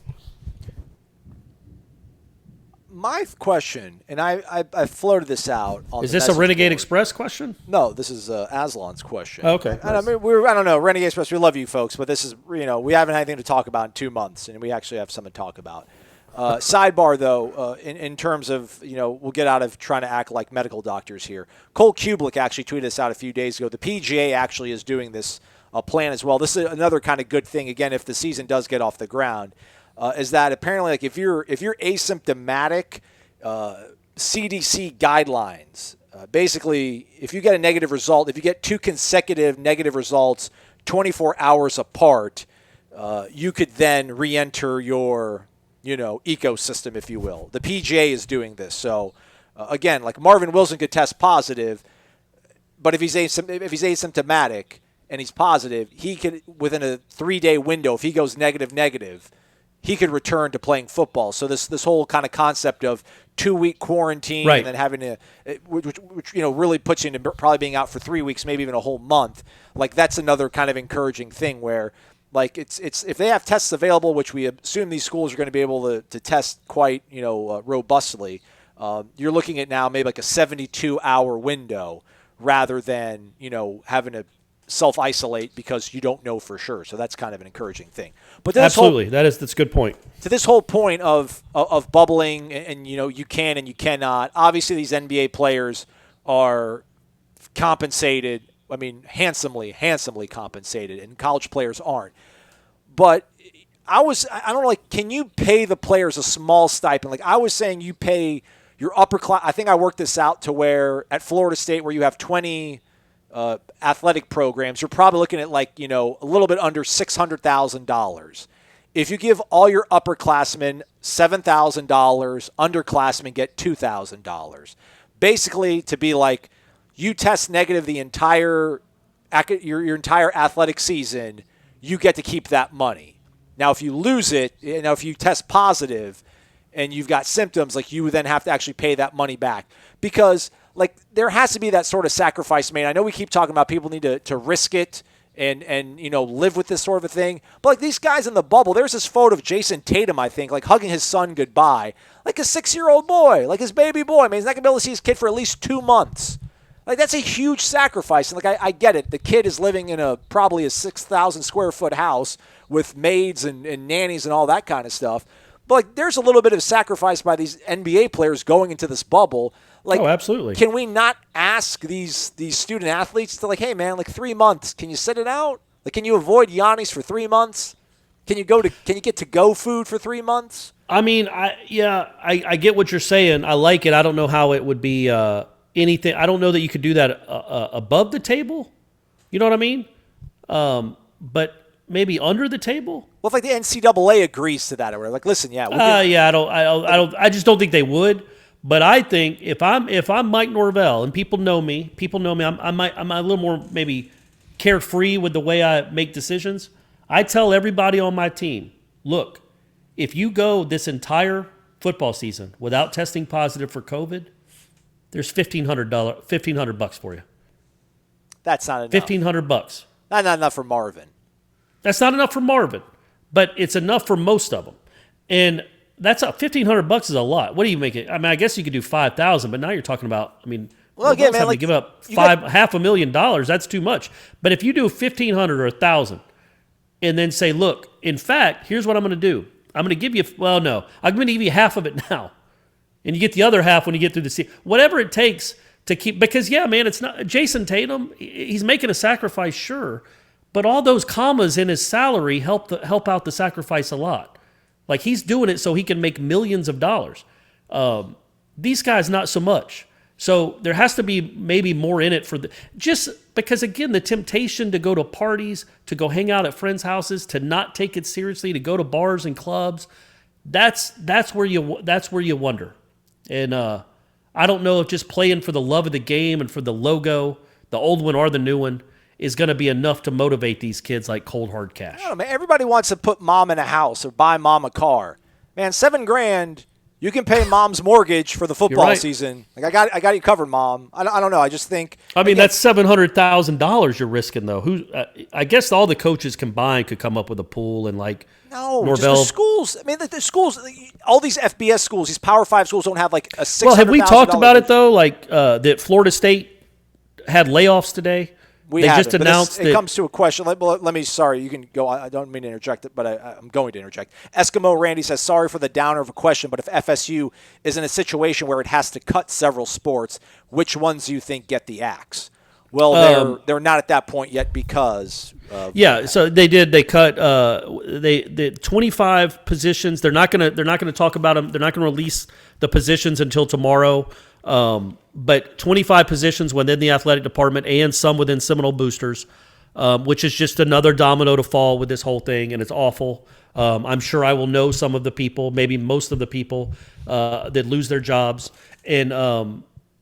My question, and I floated this out on Is this a Renegade Express question? No, this is Aslan's question. Okay. Nice. I don't know, Renegade Express, we love you folks, but this is, we haven't had anything to talk about in 2 months, and we actually have something to talk about. Sidebar, though, in terms of, we'll get out of trying to act like medical doctors here. Cole Kublik actually tweeted this out a few days ago. The PGA actually is doing this plan as well. This is another kind of good thing, again, if the season does get off the ground. Is that apparently, like, if you're asymptomatic, CDC guidelines, basically, if you get a negative result, if you get 2 consecutive negative results 24 hours apart, you could then re-enter your, ecosystem, if you will. The PGA is doing this. So, again, like Marvin Wilson could test positive, but if he's asymptomatic and he's positive, he could, within a 3-day window, if he goes negative, he could return to playing football. So this whole kind of concept of 2-week quarantine, right, and then having to, which really puts you into probably being out for 3 weeks, maybe even a whole month. Like that's another kind of encouraging thing where, like it's if they have tests available, which we assume these schools are going to be able to test quite robustly. You're looking at now maybe like a 72-hour window rather than having to self-isolate because you don't know for sure. So that's kind of an encouraging thing. But absolutely, that's a good point. To this whole point of bubbling and you can and you cannot. Obviously, these NBA players are compensated. I mean, handsomely compensated, and college players aren't. But I don't know, like, can you pay the players a small stipend? Like I was saying, you pay your upper class. I think I worked this out to where at Florida State, where you have 20 athletic programs, you're probably looking at like, a little bit under $600,000. If you give all your upperclassmen $7,000, underclassmen get $2,000. Basically, to be like, you test negative the entire your entire athletic season, you get to keep that money. Now, if you lose it, if you test positive and you've got symptoms, like, you would then have to actually pay that money back because, like, there has to be that sort of sacrifice made. I know we keep talking about people need to risk it and live with this sort of a thing. But, like, these guys in the bubble, there's this photo of Jason Tatum, I think, like, hugging his son goodbye, like a 6-year-old boy, like his baby boy. I mean, he's not going to be able to see his kid for at least 2 months. Like, that's a huge sacrifice. And, like, I get it. The kid is living in probably a 6,000 square foot house with maids and nannies and all that kind of stuff. But, like, there's a little bit of sacrifice by these NBA players going into this bubble. Like, oh, absolutely. Can we not ask these student athletes to, like, hey, man, like, 3 months, can you sit it out? Like, can you avoid Giannis for 3 months? Can you get to-go food for 3 months? I mean, I get what you're saying. I like it. I don't know how it would be anything. I don't know that you could do that above the table. You know what I mean? But maybe under the table. Well, if like the NCAA agrees to that, or like, listen, yeah, I just don't think they would. But I think if I'm Mike Norvell and people know me, I'm a little more maybe carefree with the way I make decisions. I tell everybody on my team, look, if you go this entire football season without testing positive for COVID, there's $1,500 for you. That's not enough. $1,500. Not enough for Marvin. That's not enough for Marvin, but it's enough for most of them. And that's $1,500 is a lot. What do you make it? I mean, I guess you could do $5,000, but now you're talking about. I mean, well, again, man, like, to give up $500,000. That's too much. But if you do $1,500 or $1,000, and then say, look, in fact, here's what I'm going to do. I'm going to give you. Well, no, I'm going to give you half of it now, and you get the other half when you get through the season. Whatever it takes to keep. Because yeah, man, it's not Jason Tatum. He's making a sacrifice, sure. But all those commas in his salary help out the sacrifice a lot. Like, he's doing it so he can make millions of dollars. These guys, not so much. So there has to be maybe more in it for just because, again, the temptation to go to parties, to go hang out at friends' houses, to not take it seriously, to go to bars and clubs. That's where you wonder. And I don't know if just playing for the love of the game and for the logo, the old one or the new one, is going to be enough to motivate these kids like cold hard cash. I don't know, man. Everybody wants to put mom in a house or buy mom a car. Man, $7,000, you can pay mom's mortgage for the football season. Like, I got you covered, mom. I don't know. I just think. I mean, that's $700,000 you're risking, though. I guess all the coaches combined could come up with a pool and like. No, Norvell. Just the schools. I mean, the schools. All these FBS schools, these Power 5 schools, don't have like a $600,000. Well, have we talked about it though? Like that Florida State had layoffs today. They just announced it comes to a question. Let me. Sorry, you can go. I don't mean to interject it, but I'm going to interject. Eskimo Randy says, sorry for the downer of a question, but if FSU is in a situation where it has to cut several sports, which ones do you think get the axe? Well, they're not at that point yet because. So they did. They cut. They 25 positions. They're not gonna talk about them. They're not gonna release the positions until tomorrow. But 25 positions within the athletic department and some within Seminole Boosters, which is just another domino to fall with this whole thing, and it's awful. I'm sure I will know some of the people, maybe most of the people that lose their jobs, and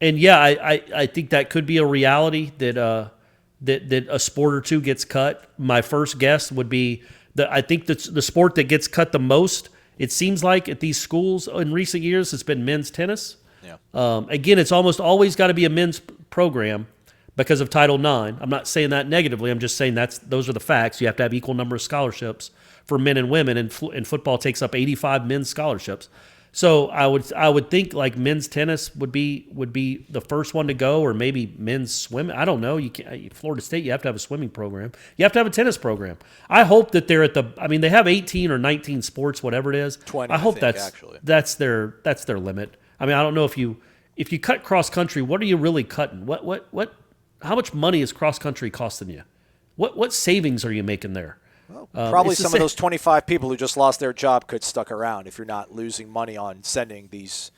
yeah, I think that could be a reality that a sport or two gets cut. My first guess would be that I think that the sport that gets cut the most, it seems like at these schools in recent years, has been men's tennis. Yeah. Again, it's almost always got to be a men's program because of Title IX. I'm not saying that negatively. I'm just saying those are the facts. You have to have equal number of scholarships for men and women, and football takes up 85 men's scholarships. So I would think like men's tennis would be the first one to go, or maybe men's swimming. I don't know. You can't, Florida State, you have to have a swimming program. You have to have a tennis program. I hope that they're they have 18 or 19 sports, whatever it is. 20. I hope actually. that's their limit. I mean, I don't know if you cut cross country, what are you really cutting? How much money is cross country costing you? What savings are you making there? Well, probably some of those 25 people who just lost their job could stuck around if you're not losing money on sending these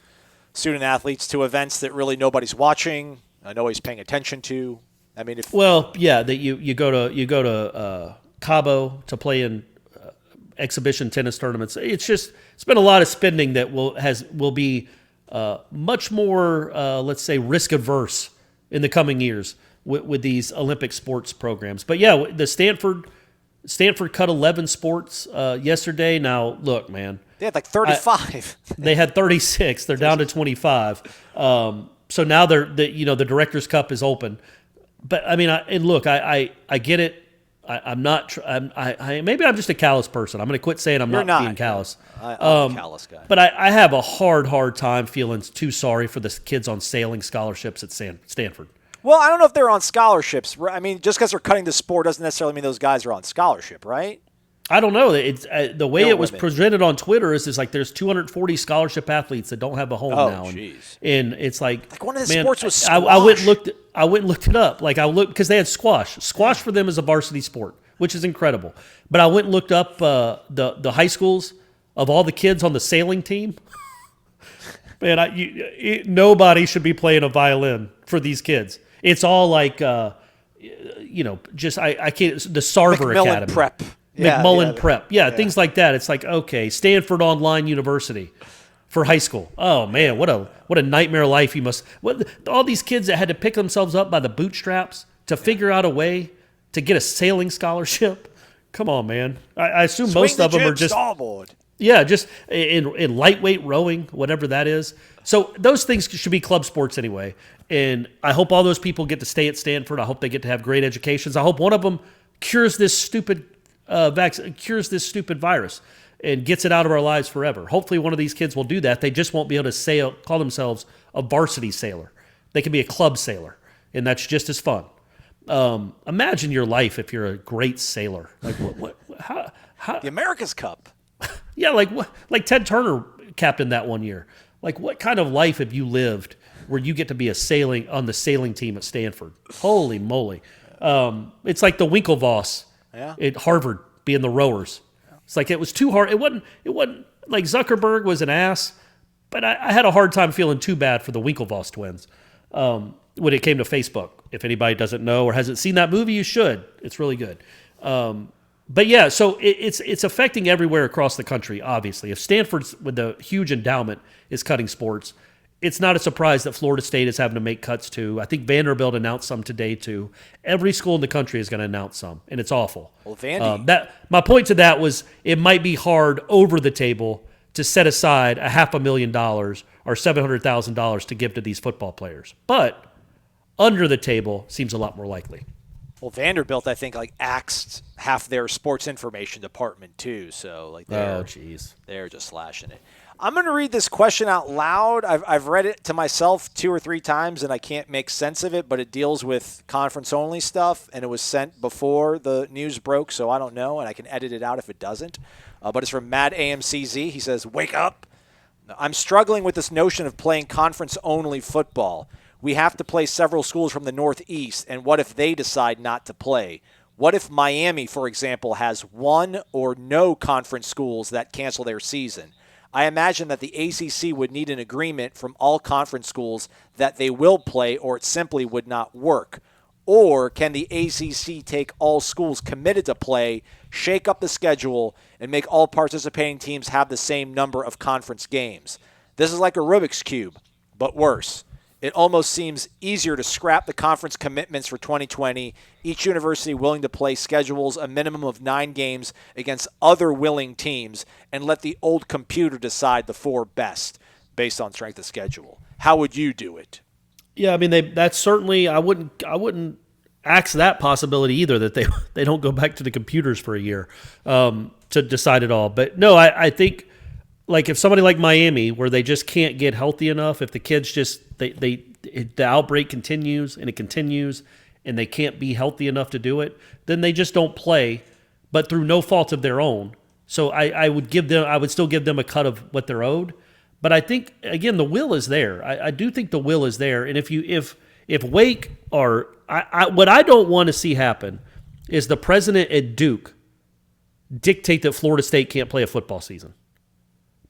student athletes to events that really nobody's watching, nobody's paying attention to. I mean, that you go to Cabo to play in exhibition tennis tournaments. It's been a lot of spending that will be much more, let's say, risk averse in the coming years with these Olympic sports programs. But yeah, the Stanford cut 11 sports yesterday. Now, look, man. They had like 35. They had 36. They're down to 25. So now the Directors' Cup is open. But I mean, I get it. I'm not. Maybe I'm just a callous person. I'm going to quit saying I'm not being callous. I'm a callous guy. But I have a hard time feeling too sorry for the kids on sailing scholarships at Stanford. Well, I don't know if they're on scholarships. I mean, just because they're cutting the sport doesn't necessarily mean those guys are on scholarship, right? I don't know. It's the way it was presented on Twitter is like there's 240 scholarship athletes that don't have a home now, and it's like one of the sports was squash. I went and looked it up. Like I looked because they had squash. Squash for them is a varsity sport, which is incredible. But I went and looked up the high schools of all the kids on the sailing team. Man, nobody should be playing a violin for these kids. It's all like, I can't. The Sarver Academy, Prep, McMullen Prep, things like that. It's like, okay, Stanford Online University for high school. Oh man, what a nightmare life you must. All these kids that had to pick themselves up by the bootstraps to figure out a way to get a sailing scholarship. Come on, man. I assume most of them are just starboard. Yeah, just in lightweight rowing, whatever that is. So those things should be club sports anyway. And I hope all those people get to stay at Stanford. I hope they get to have great educations. I hope one of them cures this stupid virus and gets it out of our lives forever. Hopefully one of these kids will do that. They just won't be able to call themselves a varsity sailor. They can be a club sailor, and that's just as fun. Imagine your life if you're a great sailor. Like how the America's Cup. Yeah, like Ted Turner captained that one year. Like, what kind of life have you lived where you get to be on the sailing team at Stanford? Holy moly! It's like the Winklevoss at Harvard being the rowers. It's like it was too hard. It wasn't like Zuckerberg was an ass, but I had a hard time feeling too bad for the Winklevoss twins when it came to Facebook. If anybody doesn't know or hasn't seen that movie, you should. It's really good. But yeah, so it's affecting everywhere across the country, obviously. If Stanford's with the huge endowment is cutting sports, it's not a surprise that Florida State is having to make cuts too. I think Vanderbilt announced some today too. Every school in the country is going to announce some, and it's awful. Well, Vandy. My point to that was it might be hard over the table to set aside $500,000 or $700,000 to give to these football players. But under the table seems a lot more likely. Well, Vanderbilt, I think, axed half their sports information department too. So they're just slashing it. I'm going to read this question out loud. I've read it to myself 2 or 3 times, and I can't make sense of it, but it deals with conference-only stuff, and it was sent before the news broke, so I don't know, and I can edit it out if it doesn't. But it's from Mad AMCZ. He says, "Wake up. I'm struggling with this notion of playing conference-only football. We have to play several schools from the Northeast, and what if they decide not to play? What if Miami, for example, has one or no conference schools that cancel their season? I imagine that the ACC would need an agreement from all conference schools that they will play, or it simply would not work. Or can the ACC take all schools committed to play, shake up the schedule, and make all participating teams have the same number of conference games? This is like a Rubik's Cube, but worse. It almost seems easier to scrap the conference commitments for 2020, each university willing to play schedules a minimum of 9 games against other willing teams, and let the old computer decide the 4 best based on strength of schedule. How would you do it?" Yeah, I mean, that's certainly, I wouldn't axe that possibility either, that they don't go back to the computers for a year to decide it all. But no, I think like if somebody like Miami, where they just can't get healthy enough, if the kids just the outbreak continues and it continues, and they can't be healthy enough to do it, then they just don't play, but through no fault of their own. So I would still give them a cut of what they're owed. But I think again the will is there. I do think the will is there, and if Wake are what I don't want to see happen is the president at Duke dictate that Florida State can't play a football season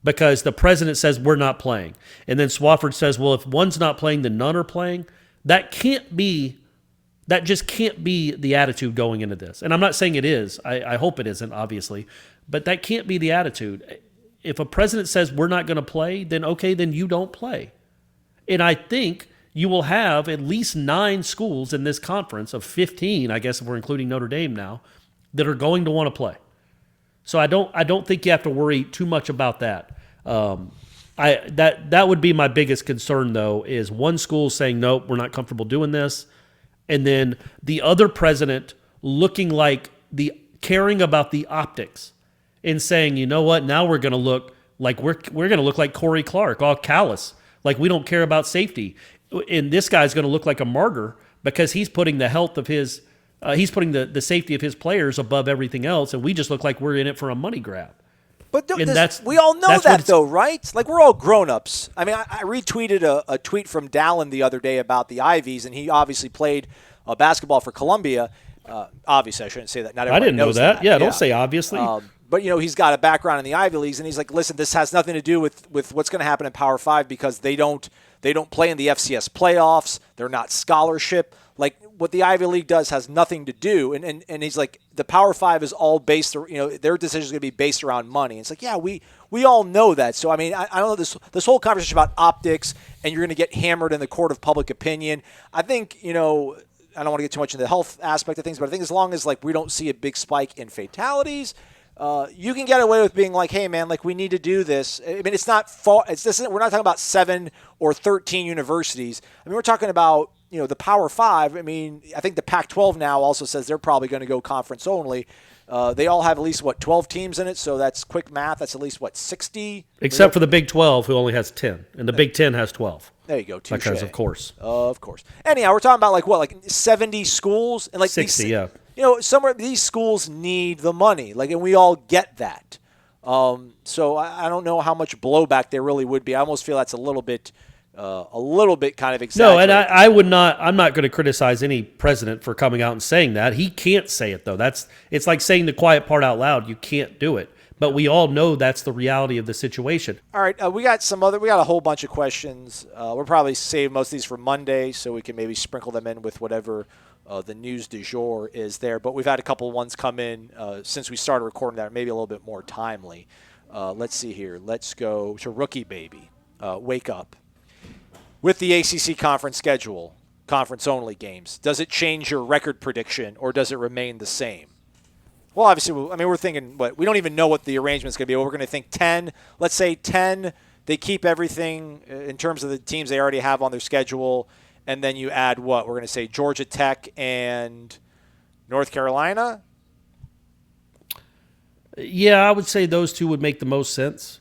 because the president says we're not playing. And then Swofford says, well, if one's not playing, then none are playing. That just can't be the attitude going into this. And I'm not saying it is. I hope it isn't, obviously. But that can't be the attitude. If a president says we're not going to play, then okay, then you don't play. And I think you will have at least 9 schools in this conference of 15, I guess if we're including Notre Dame now, that are going to want to play. So I don't think you have to worry too much about that. That would be my biggest concern, though, is one school saying, nope, we're not comfortable doing this, and then the other president looking like caring about the optics and saying, you know what, now we're going to look like we're going to look like Corey Clark, all callous, like we don't care about safety. And this guy's going to look like a martyr because he's putting the health of his he's putting the safety of his players above everything else, and we just look like we're in it for a money grab. But we all know that, though, right? Like, we're all grown-ups. I mean, I retweeted a tweet from Dallin the other day about the Ivies, and he obviously played basketball for Columbia. Obviously, I shouldn't say that. Not everybody I didn't know knows that. Yeah, don't say obviously. But, he's got a background in the Ivy Leagues, and he's like, listen, this has nothing to do with what's going to happen in Power 5 because they don't play in the FCS playoffs. They're not scholarship. Like, what the Ivy League does has nothing to do. And he's like, the Power 5 is all based, their decision is going to be based around money. It's like, yeah, we all know that. So, I mean, I don't know, this whole conversation about optics and you're going to get hammered in the court of public opinion. I think, I don't want to get too much into the health aspect of things, but I think as long as, like, we don't see a big spike in fatalities, you can get away with being like, hey, man, like, we need to do this. I mean, it's not we're not talking about 7 or 13 universities. I mean, we're talking about, the Power 5. I mean, I think the Pac-12 now also says they're probably going to go conference only. They all have at least, 12 teams in it, so that's quick math. That's at least, 60? Except for the Big 12, who only has 10, and the Big 10 has 12. There you go, touche. Because, of course. Of course. Anyhow, we're talking about, like 70 schools? And 60, yeah. Somewhere these schools need the money, and we all get that. So I don't know how much blowback there really would be. I almost feel that's a little bit kind of exaggerated. No, and I'm not going to criticize any president for coming out and saying that. He can't say it, though. It's like saying the quiet part out loud. You can't do it. But we all know that's the reality of the situation. All right, we got a whole bunch of questions. We'll probably save most of these for Monday so we can maybe sprinkle them in with whatever the news du jour is there. But we've had a couple ones come in since we started recording that, maybe a little bit more timely. Let's see here. Let's go to Rookie Baby. Wake up. With the ACC conference schedule, conference-only games, does it change your record prediction or does it remain the same? Well, obviously, we're thinking, we don't even know what the arrangement's going to be. We're going to think 10. Let's say 10, they keep everything in terms of the teams they already have on their schedule, and then you add what? We're going to say Georgia Tech and North Carolina? Yeah, I would say those two would make the most sense.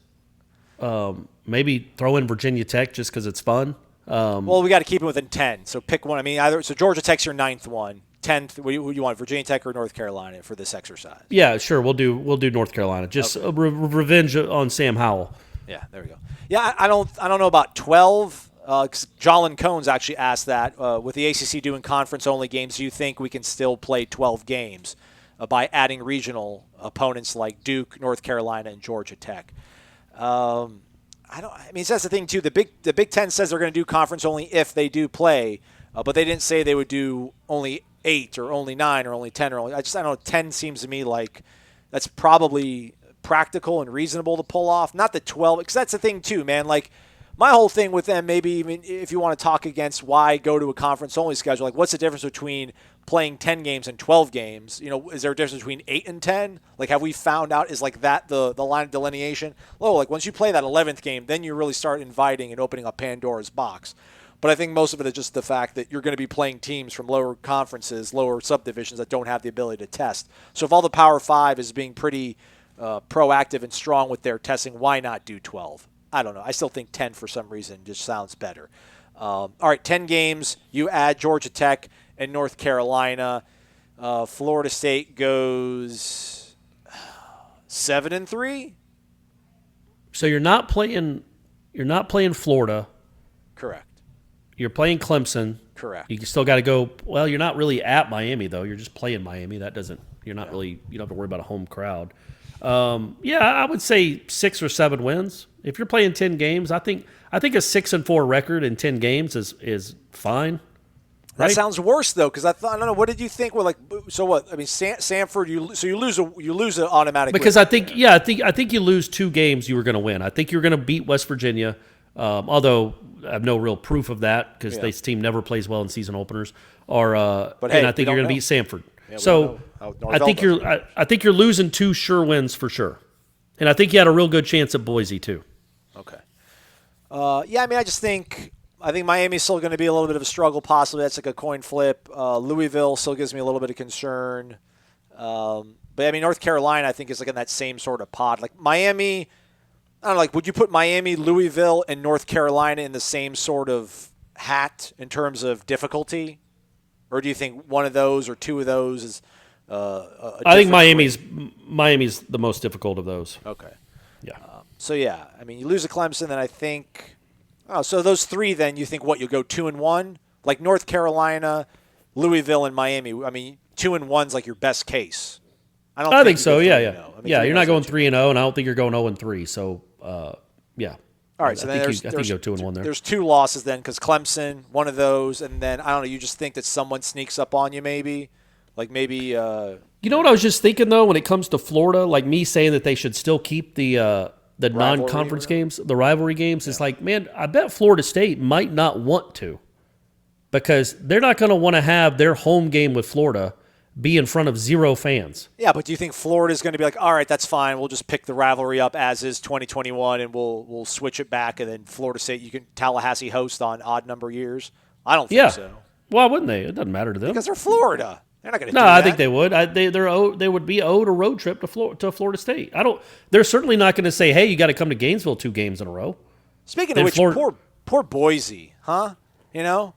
Maybe throw in Virginia Tech just because it's fun. Well, we got to keep it within 10. So pick one. I mean, so Georgia Tech's your 9th one. 10th. Who you want, Virginia Tech or North Carolina for this exercise? Yeah, sure. We'll do North Carolina. Just okay. Revenge on Sam Howell. Yeah, there we go. Yeah, I don't know about 12. Jolyn Cones actually asked that. With the ACC doing conference-only games, do you think we can still play 12 games by adding regional opponents like Duke, North Carolina, and Georgia Tech? That's the thing too. The Big Ten says they're going to do conference only if they do play, but they didn't say they would do only 8 or only 9 or only 10 or only. I don't know. 10 seems to me like that's probably practical and reasonable to pull off. Not the 12, because that's the thing too, man. Like, my whole thing with them, maybe even if you want to talk against why go to a conference only schedule, like, what's the difference between playing 10 games and 12 games? Is there a difference between 8 and 10? Like, have we found out, is like that the line of delineation? Oh, like, once you play that 11th game, then you really start inviting and opening up Pandora's box. But I think most of it is just the fact that you're going to be playing teams from lower conferences, lower subdivisions that don't have the ability to test. So if all the Power 5 is being pretty proactive and strong with their testing, why not do 12? I don't know. I still think 10 for some reason just sounds better. All right, 10 games. You add Georgia Tech and North Carolina. Florida State goes 7-3. So you're not playing Florida. Correct. You're playing Clemson. Correct. You still got to go. Well, you're not really at Miami though. You're just playing Miami. That doesn't. You're not really. You don't have to worry about a home crowd. Yeah, I would say 6 or 7 wins. If you're playing 10 games, I think a 6-4 record in 10 games is fine. That Right? sounds worse though, because I don't know. What did you think? Well, like, so what? I mean, Sanford. You lose an automatic. Because win. I think you lose 2 games you were going to win. I think you're going to beat West Virginia, although I have no real proof of that because this team never plays well in season openers. And I think you're going to beat Sanford. Yeah, so I think you're losing 2 sure wins for sure, and I think you had a real good chance at Boise too. Okay. Yeah, I mean, I think Miami's still going to be a little bit of a struggle. Possibly that's like a coin flip. Louisville still gives me a little bit of concern. But I mean, North Carolina I think is like in that same sort of pod. Like Miami, I don't know. Like, would you put Miami, Louisville, and North Carolina in the same sort of hat in terms of difficulty, or do you think one of those or 2 of those is? I think Miami's the most difficult of those. Okay. Yeah. So yeah, I mean, you lose to Clemson, then I think. Oh, so those 3, then you think what you'll go 2-1, like North Carolina, Louisville, and Miami. I mean, 2-1's like your best case. I think so. Yeah. I mean, You're not going 3-0, and I don't think you're going 0-3. So yeah. All right. So I then think you go 2-1 there. There's 2 losses then because Clemson, one of those, and then I don't know. You just think that someone sneaks up on you, maybe, like maybe. You know what I was just thinking though, when it comes to Florida, like me saying that they should still keep the non-conference games, the rivalry games. It's like, man, I bet Florida State might not want to because they're not going to want to have their home game with Florida be in front of 0 fans. Yeah, but do you think Florida's going to be like, all right, that's fine. We'll just pick the rivalry up as is 2021, and we'll switch it back, and then Florida State, you can Tallahassee host on odd number years? I don't think so. Why wouldn't they? It doesn't matter to them. Because they're Florida. They're not going to do that. No, I think they would. They would be owed a road trip to Florida State. They're certainly not going to say, "Hey, you got to come to Gainesville 2 games in a row." Speaking of which, poor Boise, huh? You know,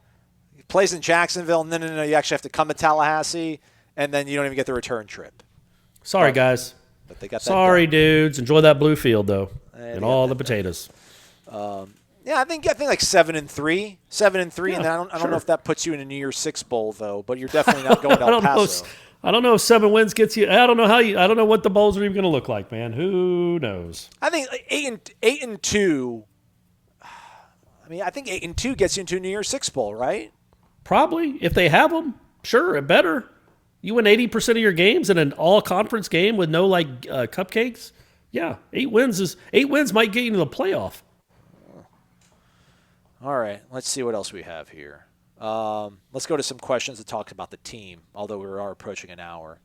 he plays in Jacksonville, and no, you actually have to come to Tallahassee, and then you don't even get the return trip. Sorry, guys. But they got that Sorry, done. dudes. Enjoy that blue field though, and all the potatoes. Yeah, I think like 7-3, 7-3, and then I don't know if that puts you in a New Year's Six bowl though, but you're definitely not going to El Paso. I don't know if 7 wins gets you. I don't know what the bowls are even going to look like, man. Who knows? I think 8-2. I mean, I think 8-2 gets you into a New Year's Six bowl, right? Probably, if they have them. Sure, it better. You win 80% of your games in an all-conference game with no cupcakes. Yeah, 8 wins might get you into the playoff. All right, let's see what else we have here. Let's go to some questions that talk about the team, although we are approaching an hour.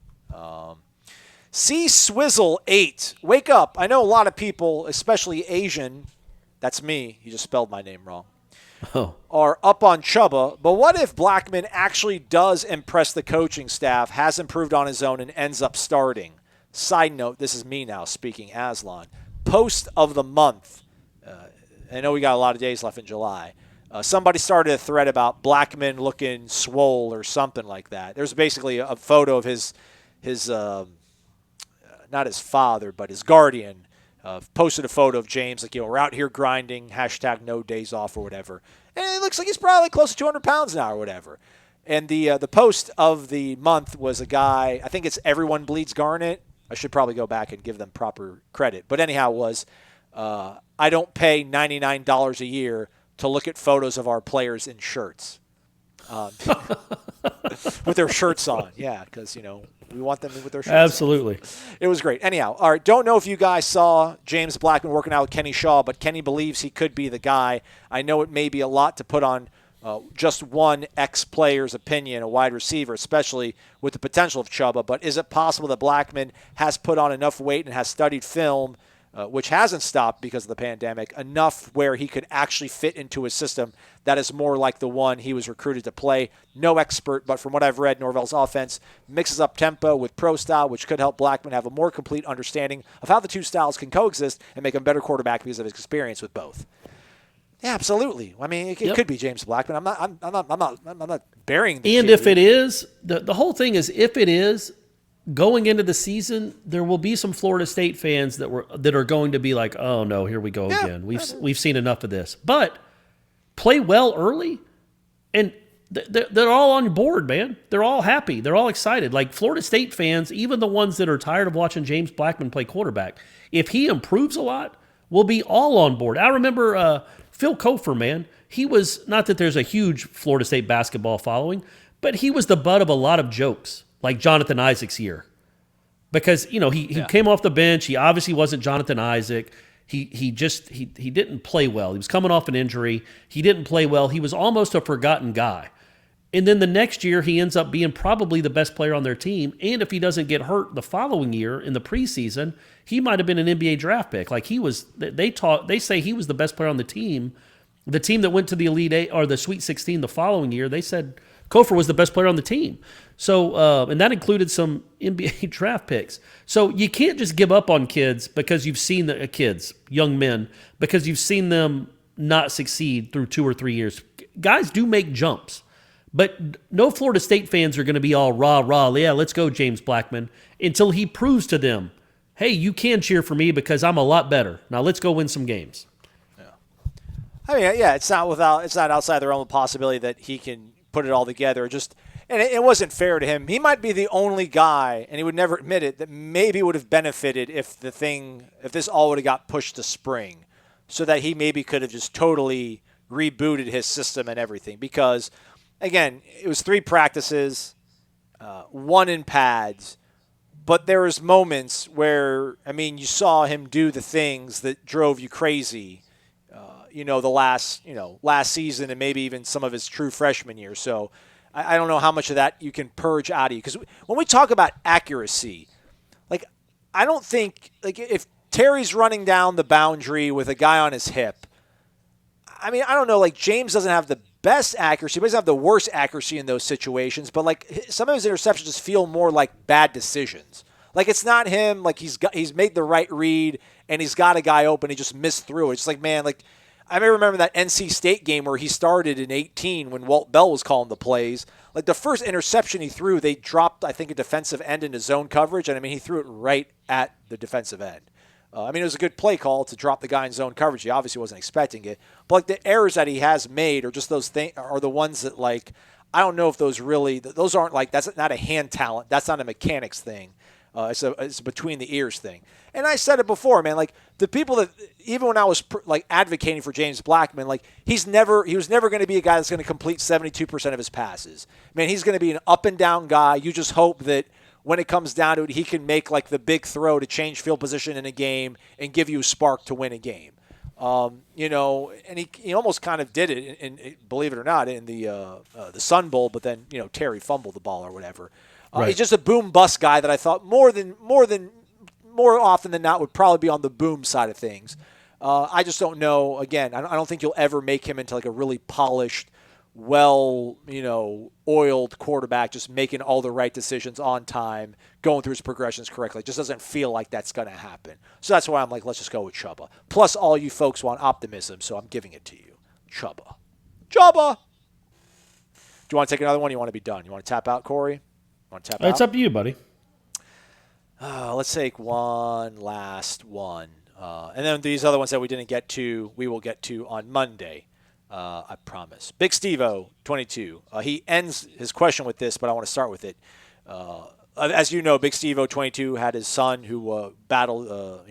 C-Swizzle8, wake up. I know a lot of people, especially Asian, that's me, you just spelled my name wrong, are up on Chubba, but what if Blackman actually does impress the coaching staff, has improved on his own, and ends up starting? Side note, this is me now speaking, Aslan. Post of the month. I know we got a lot of days left in July. Somebody started a thread about Blackman looking swole or something like that. There's basically a photo of his not his father, but his guardian, posted a photo of James, like, we're out here grinding, # no days off or whatever. And it looks like he's probably close to 200 pounds now or whatever. And the post of the month was a guy, I think it's Everyone Bleeds Garnet. I should probably go back and give them proper credit. But anyhow, it was, I don't pay $99 a year to look at photos of our players in shirts. With their shirts on. Yeah, because, we want them with their shirts Absolutely. on. It was great. Anyhow, all right, don't know if you guys saw James Blackman working out with Kenny Shaw, but Kenny believes he could be the guy. I know it may be a lot to put on just one ex-player's opinion, a wide receiver, especially with the potential of Chubba, but is it possible that Blackman has put on enough weight and has studied film which hasn't stopped because of the pandemic, enough where he could actually fit into a system that is more like the one he was recruited to play. No expert, but from what I've read, Norvell's offense mixes up tempo with pro style, which could help Blackman have a more complete understanding of how the two styles can coexist and make him a better quarterback because of his experience with both. Yeah, absolutely. I mean, it could be James Blackman. I'm not burying the And kid. if it is, the whole thing is, if it is, going into the season, there will be some Florida State fans that are going to be like, "Oh no, here we go again. We've seen enough of this." But play well early, and they're all on board, man. They're all happy. They're all excited. Like Florida State fans, even the ones that are tired of watching James Blackman play quarterback, if he improves a lot, we'll be all on board. I remember Phil Kofer, man. He was, not that there's a huge Florida State basketball following, but he was the butt of a lot of jokes. Like Jonathan Isaac's year, because he came off the bench. He obviously wasn't Jonathan Isaac. He didn't play well. He was coming off an injury. He didn't play well. He was almost a forgotten guy. And then the next year he ends up being probably the best player on their team. And if he doesn't get hurt the following year in the preseason, he might have been an NBA draft pick. Like he was. They say he was the best player on the team. The team that went to the Elite Eight or the Sweet 16 the following year, they said Kofer was the best player on the team. So, and that included some NBA draft picks. So you can't just give up on kids because you've seen young men, because you've seen them not succeed through 2 or 3 years. Guys do make jumps, but no Florida State fans are going to be all rah, yeah, let's go James Blackman, until he proves to them, hey, you can cheer for me because I'm a lot better. Now let's go win some games. Yeah. I mean, yeah, it's not outside the realm of possibility that he can put it all together. And it wasn't fair to him. He might be the only guy, and he would never admit it, that maybe would have benefited if this all would have got pushed to spring, so that he maybe could have just totally rebooted his system and everything. Because, again, it was 3 practices, 1 in pads, but there was moments where, I mean, you saw him do the things that drove you crazy, the last season and maybe even some of his true freshman year. So I don't know how much of that you can purge out of you. Because when we talk about accuracy, like, I don't think, like, if Terry's running down the boundary with a guy on his hip, I mean, I don't know, like, James doesn't have the best accuracy, but he doesn't have the worst accuracy in those situations. But, like, some of his interceptions just feel more like bad decisions. Like, it's not him, like, he's made the right read and he's got a guy open, he just missed through it. It's like, man, like, I may remember that NC State game where he started in 18 when Walt Bell was calling the plays. Like, the first interception he threw, they dropped, I think, a defensive end into zone coverage, and I mean, he threw it right at the defensive end. I mean, it was a good play call to drop the guy in zone coverage. He obviously wasn't expecting it. But, like, the errors that he has made are just those things, are the ones that, like, I don't know if those aren't, like, that's not a hand talent. That's not a mechanics thing. It's a between the ears thing. And I said it before, man, like, the people that, even when I was advocating for James Blackman, like, he was never going to be a guy that's going to complete 72% of his passes. Man, he's going to be an up and down guy. You just hope that when it comes down to it, he can make, like, the big throw to change field position in a game and give you a spark to win a game. And he almost kind of did it, in believe it or not, in the Sun Bowl, but then, Terry fumbled the ball or whatever. Right. He's just a boom bust guy that I thought more often than not would probably be on the boom side of things. I just don't know. Again, I don't think you'll ever make him into, like, a really polished, oiled quarterback, just making all the right decisions on time, going through his progressions correctly. It just doesn't feel like that's going to happen. So that's why I'm like, let's just go with Chubba. Plus, all you folks want optimism, so I'm giving it to you. Chubba. Do you want to take another one? Or you want to be done? You want to tap out, Corey? It's up to you, buddy. Let's take one last one. And then these other ones that we didn't get to, we will get to on Monday. I promise. Big Steve-O, 22. He ends his question with this, but I want to start with it. As you know, Big Steve-O, 22, had his son who battled,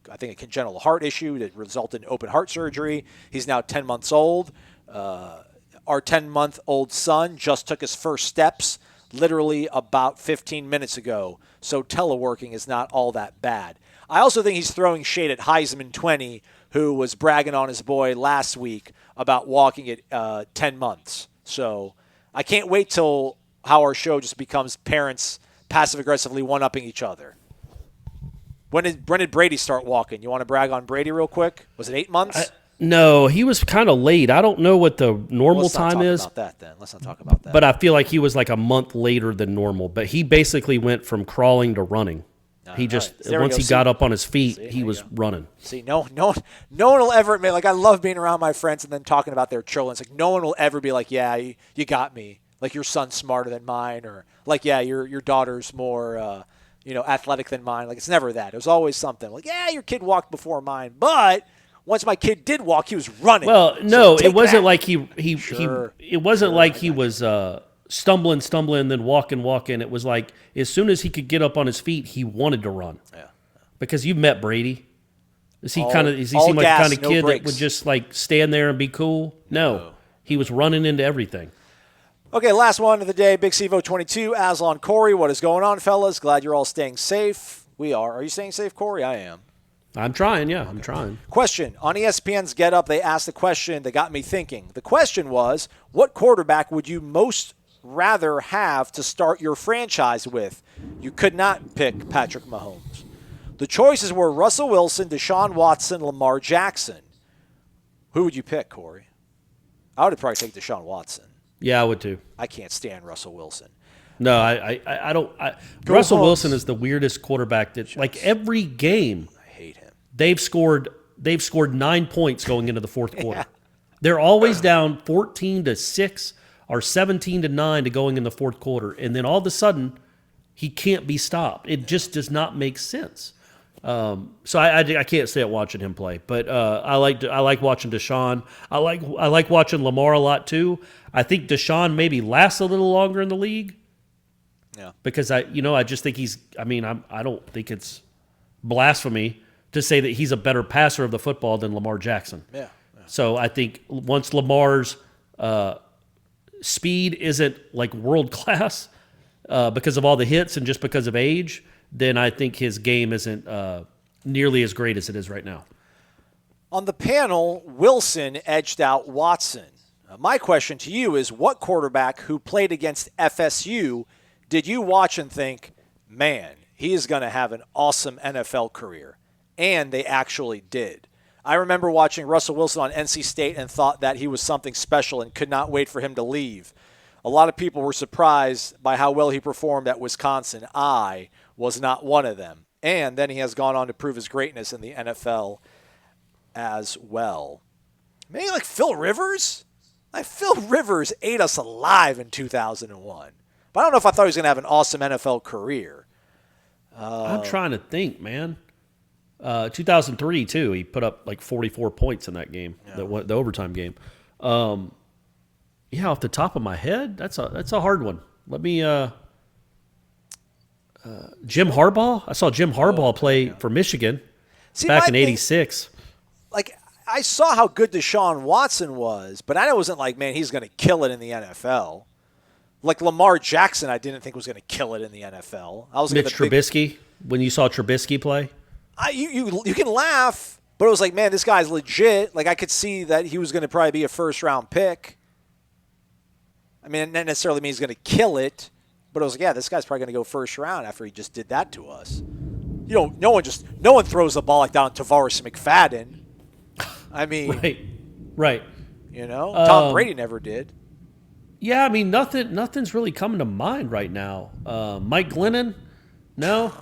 I think a congenital heart issue that resulted in open heart surgery. He's now 10 months old. Our 10-month-old son just took his first steps literally about 15 minutes ago, so teleworking is not all that bad. I also think he's throwing shade at Heisman 20, who was bragging on his boy last week about walking at 10 months. So I can't wait till how our show just becomes parents passive-aggressively one-upping each other. When did Brady start walking? You want to brag on Brady real quick? Was it 8 months? No, he was kind of late. I don't know what the normal time is. Let's not talk about that then. Let's not talk about that. But I feel like he was like a month later than normal. But he basically went from crawling to running. He just once he got up on his feet, he was running. See, no one will ever admit. Like, I love being around my friends and then talking about their children. It's like no one will ever be like, "Yeah, you got me." Like, your son's smarter than mine, or like, "Yeah, your daughter's more athletic than mine." Like, it's never that. It was always something like, "Yeah, your kid walked before mine," but once my kid did walk, he was running. Well, no, so it wasn't that. like it wasn't like he was stumbling, then walking. It was like as soon as he could get up on his feet, he wanted to run. Yeah. Because you've met Brady. Does he seem like gas, the kind of no kid brakes. that would just like stand there and be cool? No. He was running into everything. Okay, last one of the day, Big Sevo 22, Aslan Corey. What is going on, fellas? Glad you're all staying safe. We are. Are you staying safe, Corey? I am. I'm trying, yeah. I'm trying. Question. On ESPN's Get Up, they asked a question that got me thinking. The question was, what quarterback would you most rather have to start your franchise with? You could not pick Patrick Mahomes. The choices were Russell Wilson, Deshaun Watson, Lamar Jackson. Who would you pick, Corey? I would probably take Deshaun Watson. Yeah, I would too. I can't stand Russell Wilson. No, I don't. Russell Wilson is the weirdest quarterback that, like, every game, I hate him. they've scored 9 points going into the fourth quarter. Yeah. They're always down 14-6 or 17-9 to going in the fourth quarter, and then all of a sudden, he can't be stopped. It just does not make sense. So I can't stay at watching him play, but I like watching Deshaun. I like watching Lamar a lot too. I think Deshaun maybe lasts a little longer in the league. Yeah. Because I just think I don't think it's blasphemy to say that he's a better passer of the football than Lamar Jackson. Yeah. So I think once Lamar's speed isn't like world class because of all the hits and just because of age, then I think his game isn't nearly as great as it is right now. On the panel, Wilson edged out Watson. My question to you is, what quarterback who played against FSU did you watch and think, man, he is going to have an awesome NFL career? And they actually did. I remember watching Russell Wilson on NC State and thought that he was something special and could not wait for him to leave. A lot of people were surprised by how well he performed at Wisconsin. I was not one of them. And then he has gone on to prove his greatness in the NFL as well. Maybe like Phil Rivers? Like, Phil Rivers ate us alive in 2001. But I don't know if I thought he was going to have an awesome NFL career. I'm trying to think, man. 2003, too. He put up like 44 points in that game, the overtime game. Yeah, off the top of my head, that's a hard one. Let me Jim Harbaugh? I saw Jim Harbaugh play for Michigan back in '86. Like, I saw how good Deshaun Watson was, but I wasn't like, man, he's going to kill it in the NFL. Like Lamar Jackson, I didn't think was going to kill it in the NFL. I was Mitch Trubisky, when you saw Trubisky play? You can laugh, but it was like, man, this guy's legit. Like, I could see that he was going to probably be a first-round pick. I mean, it not necessarily means he's going to kill it, but it was like, yeah, this guy's probably going to go first round after he just did that to us. No one throws the ball like down Tavares McFadden. I mean, right. Tom Brady never did. Yeah, I mean, nothing's really coming to mind right now. Mike Glennon, no.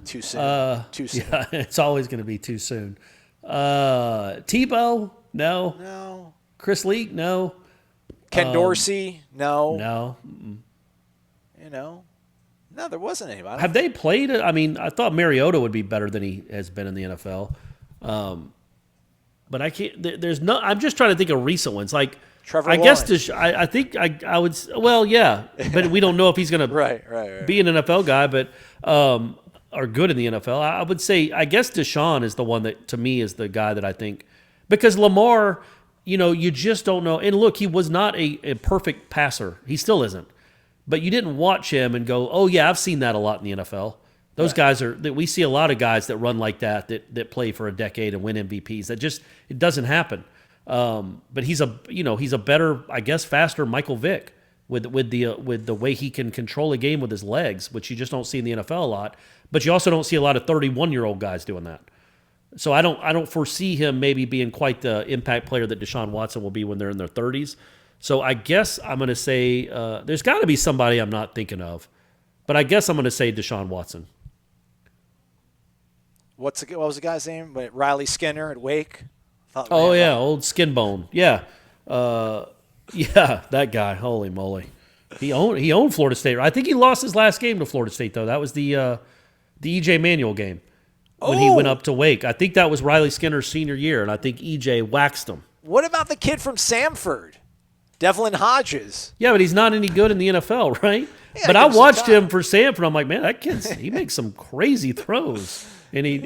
Too soon. Too soon. Yeah, it's always going to be too soon. Tebow, no. No. Chris Leak, no. Ken Dorsey, no. No. No, there wasn't anybody. Have they played? I mean, I thought Mariota would be better than he has been in the NFL. But I can't. There's no. I'm just trying to think of recent ones. Like Trevor I Lawrence. guess I think I would. Well, yeah, but we don't know if he's going to right. be an NFL guy, but are good in the NFL. I would say I guess Deshaun is the one that to me is the guy that I think because Lamar, you just don't know. And look, he was not a perfect passer. He still isn't. But you didn't watch him and go, oh yeah, I've seen that a lot in the NFL. Those guys we see a lot of guys that run like that play for a decade and win MVPs. It doesn't happen. But he's a better, I guess, faster Michael Vick with the way he can control a game with his legs, which you just don't see in the NFL a lot. But you also don't see a lot of 31-year-old guys doing that. So I don't foresee him maybe being quite the impact player that Deshaun Watson will be when they're in their 30s. So I guess I'm going to say there's got to be somebody I'm not thinking of, but I guess I'm going to say Deshaun Watson. What was the guy's name? Riley Skinner at Wake. Oh yeah, old skin bone. Yeah, yeah, that guy. Holy moly, he owned Florida State. I think he lost his last game to Florida State though. That was the EJ Manuel game when he went up to Wake. I think that was Riley Skinner's senior year, and I think EJ waxed him. What about the kid from Samford, Devlin Hodges? Yeah, but he's not any good in the NFL, right? Yeah, but I watched him for Samford. I'm like, man, that he makes some crazy throws. And he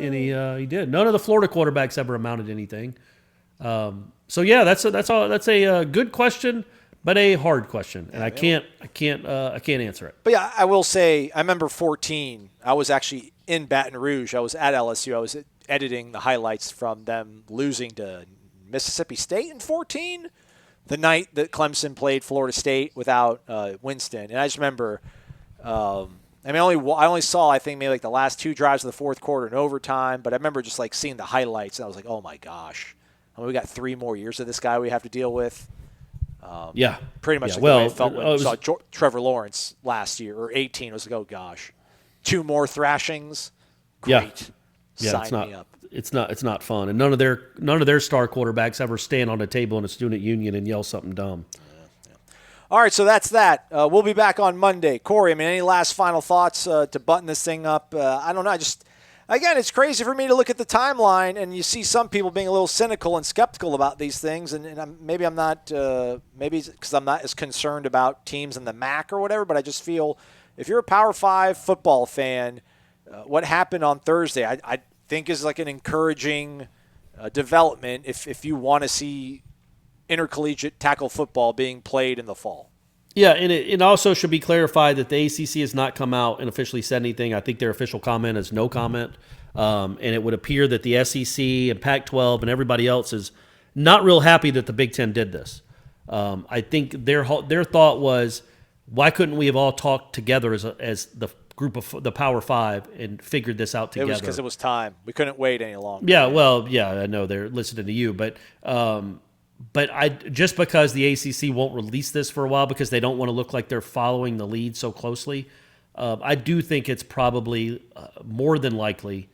did. None of the Florida quarterbacks ever amounted to anything. So yeah, that's a good question, but a hard question, and I can't answer it. But yeah, I will say I remember 2014. I was actually in Baton Rouge. I was at LSU. I was editing the highlights from them losing to Mississippi State in 2014, the night that Clemson played Florida State without Winston, and I just remember. I only saw, I think, maybe like the last 2 drives of the fourth quarter in overtime, but I remember just like seeing the highlights, and I was like, oh my gosh. We got 3 more years of this guy we have to deal with. Yeah. Pretty much yeah, like well, the way it felt when I saw Trevor Lawrence last year, or 18. It was like, oh gosh. 2 more thrashings? Great. Yeah, Sign me up. It's not fun. And none of their star quarterbacks ever stand on a table in a student union and yell something dumb. All right, so that's that. We'll be back on Monday. Corey, any last final thoughts to button this thing up? I don't know. Again, it's crazy for me to look at the timeline and you see some people being a little cynical and skeptical about these things, and maybe I'm not. Maybe because I'm not as concerned about teams in the MAC or whatever. But I just feel if you're a Power 5 football fan, what happened on Thursday, I think is like an encouraging development if you want to see intercollegiate tackle football being played in the fall. Yeah, and it also should be clarified that the ACC has not come out and officially said anything. I think their official comment is no comment. And it would appear that the SEC and Pac-12 and everybody else is not real happy that the Big Ten did this. I think their thought was, why couldn't we have all talked together as the group of the Power 5 and figured this out together? It was because it was time. We couldn't wait any longer. Yeah, well, yeah, I know they're listening to you, but just because the ACC won't release this for a while because they don't want to look like they're following the lead so closely, I do think it's probably more than likely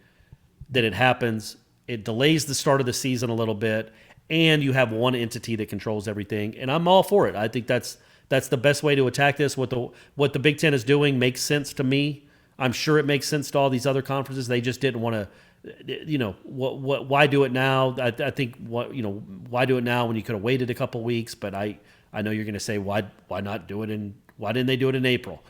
that it happens. It delays the start of the season a little bit, and you have one entity that controls everything. And I'm all for it. I think that's the best way to attack this. What the Big Ten is doing makes sense to me. I'm sure it makes sense to all these other conferences. They just didn't want to. Why do it now? I think why do it now when you could have waited a couple weeks? But I know you're going to say why not do it why didn't they do it in April?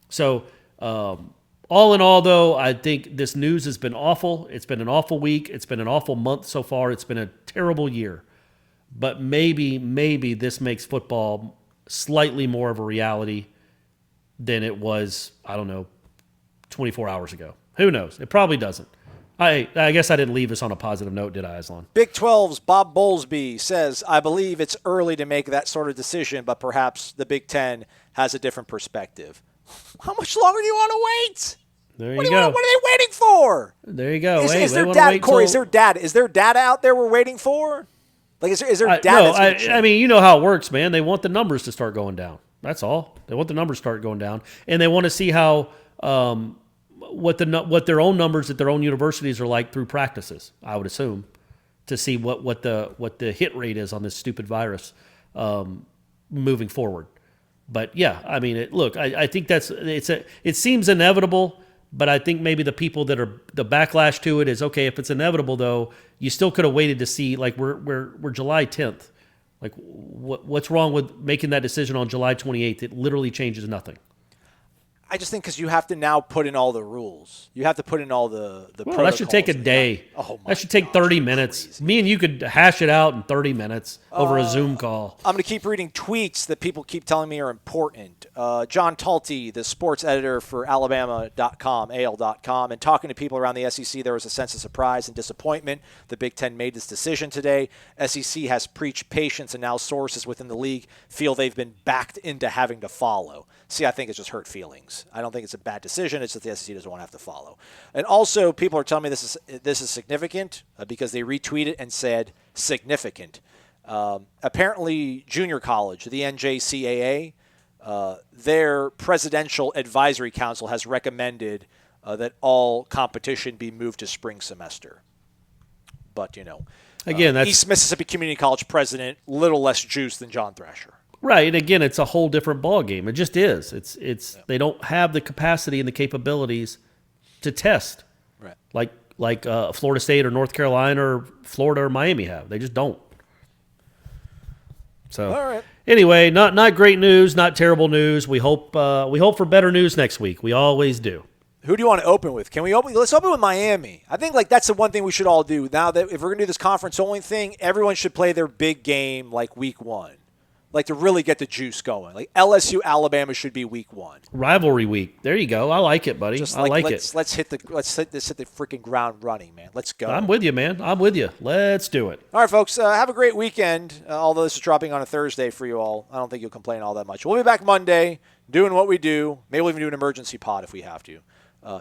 So all in all, though, I think this news has been awful. It's been an awful week. It's been an awful month so far. It's been a terrible year. But maybe this makes football slightly more of a reality than it was, 24 hours ago. Who knows? It probably doesn't. I guess I didn't leave us on a positive note, did I, Aslan? Big 12's Bob Bowlesby says, I believe it's early to make that sort of decision, but perhaps the Big Ten has a different perspective. How much longer do you want to wait? There you go. What are they waiting for? There you go. Is there data, Corey, is there data out there we're waiting for? Like, is there data? I mean, you know how it works, man. They want the numbers to start going down. That's all. They want the numbers to start going down. And they want to see how what their own numbers at their own universities are like through practices, I would assume, to see what the hit rate is on this stupid virus moving forward. But yeah, I mean, I think it seems inevitable, but I think maybe the people that are the backlash to it is, okay, if it's inevitable though, you still could have waited to see, like we're July 10th. Like what's wrong with making that decision on July 28th? It literally changes nothing. I just think because you have to now put in all the rules. You have to put in all the protocols. That should take a day. That should take 30 minutes. Crazy. Me and you could hash it out in 30 minutes over a Zoom call. I'm going to keep reading tweets that people keep telling me are important. John Talty, the sports editor for Alabama.com, AL.com, and talking to people around the SEC, there was a sense of surprise and disappointment. The Big Ten made this decision today. SEC has preached patience, and now sources within the league feel they've been backed into having to follow. See, I think it's just hurt feelings. I don't think it's a bad decision. It's that the SEC doesn't want to have to follow. And also, people are telling me this is significant because they retweeted and said significant. Apparently, junior college, the NJCAA, their presidential advisory council has recommended that all competition be moved to spring semester. But, Again, that's East Mississippi Community College president, little less juice than John Thrasher. right. Again, it's a whole different ballgame. It just is. They don't have the capacity and the capabilities to test, Right. like Florida State or North Carolina or Florida or Miami have. They just don't. So All right. Anyway, not great news, not terrible news. We hope for better news next week. We always do. Who do you want to open with? Let's open with Miami. I think that's the one thing we should all do. Now that if we're going to do this conference only thing, everyone should play their big game like week 1. Like to really get the juice going. Like LSU Alabama should be week 1. Rivalry week. There you go. I like it, buddy. Just I like let's it. hit the freaking ground running, man. Let's go. I'm with you, man. I'm with you. Let's do it. All right, folks. Have a great weekend. Although this is dropping on a Thursday for you all, I don't think you'll complain all that much. We'll be back Monday doing what we do. Maybe we'll even do an emergency pod if we have to.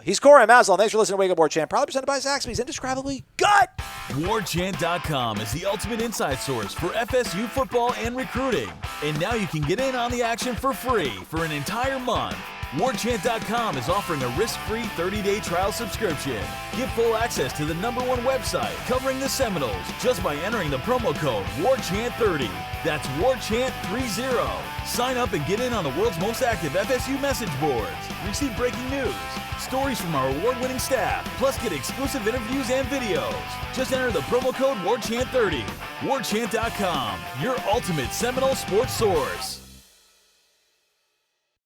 He's Corey Maslow. Thanks for listening to Wake Up Warchant. Proudly presented by Zaxby's Indescribably Gut. Warchant.com is the ultimate inside source for FSU football and recruiting. And now you can get in on the action for free for an entire month. Warchant.com is offering a risk-free 30-day trial subscription. Get full access to the #1 website covering the Seminoles just by entering the promo code WARCHANT30. That's WARCHANT30. Sign up and get in on the world's most active FSU message boards. Receive breaking news, stories from our award-winning staff, plus get exclusive interviews and videos. Just enter the promo code WARCHANT30. Warchant.com, your ultimate Seminole sports source.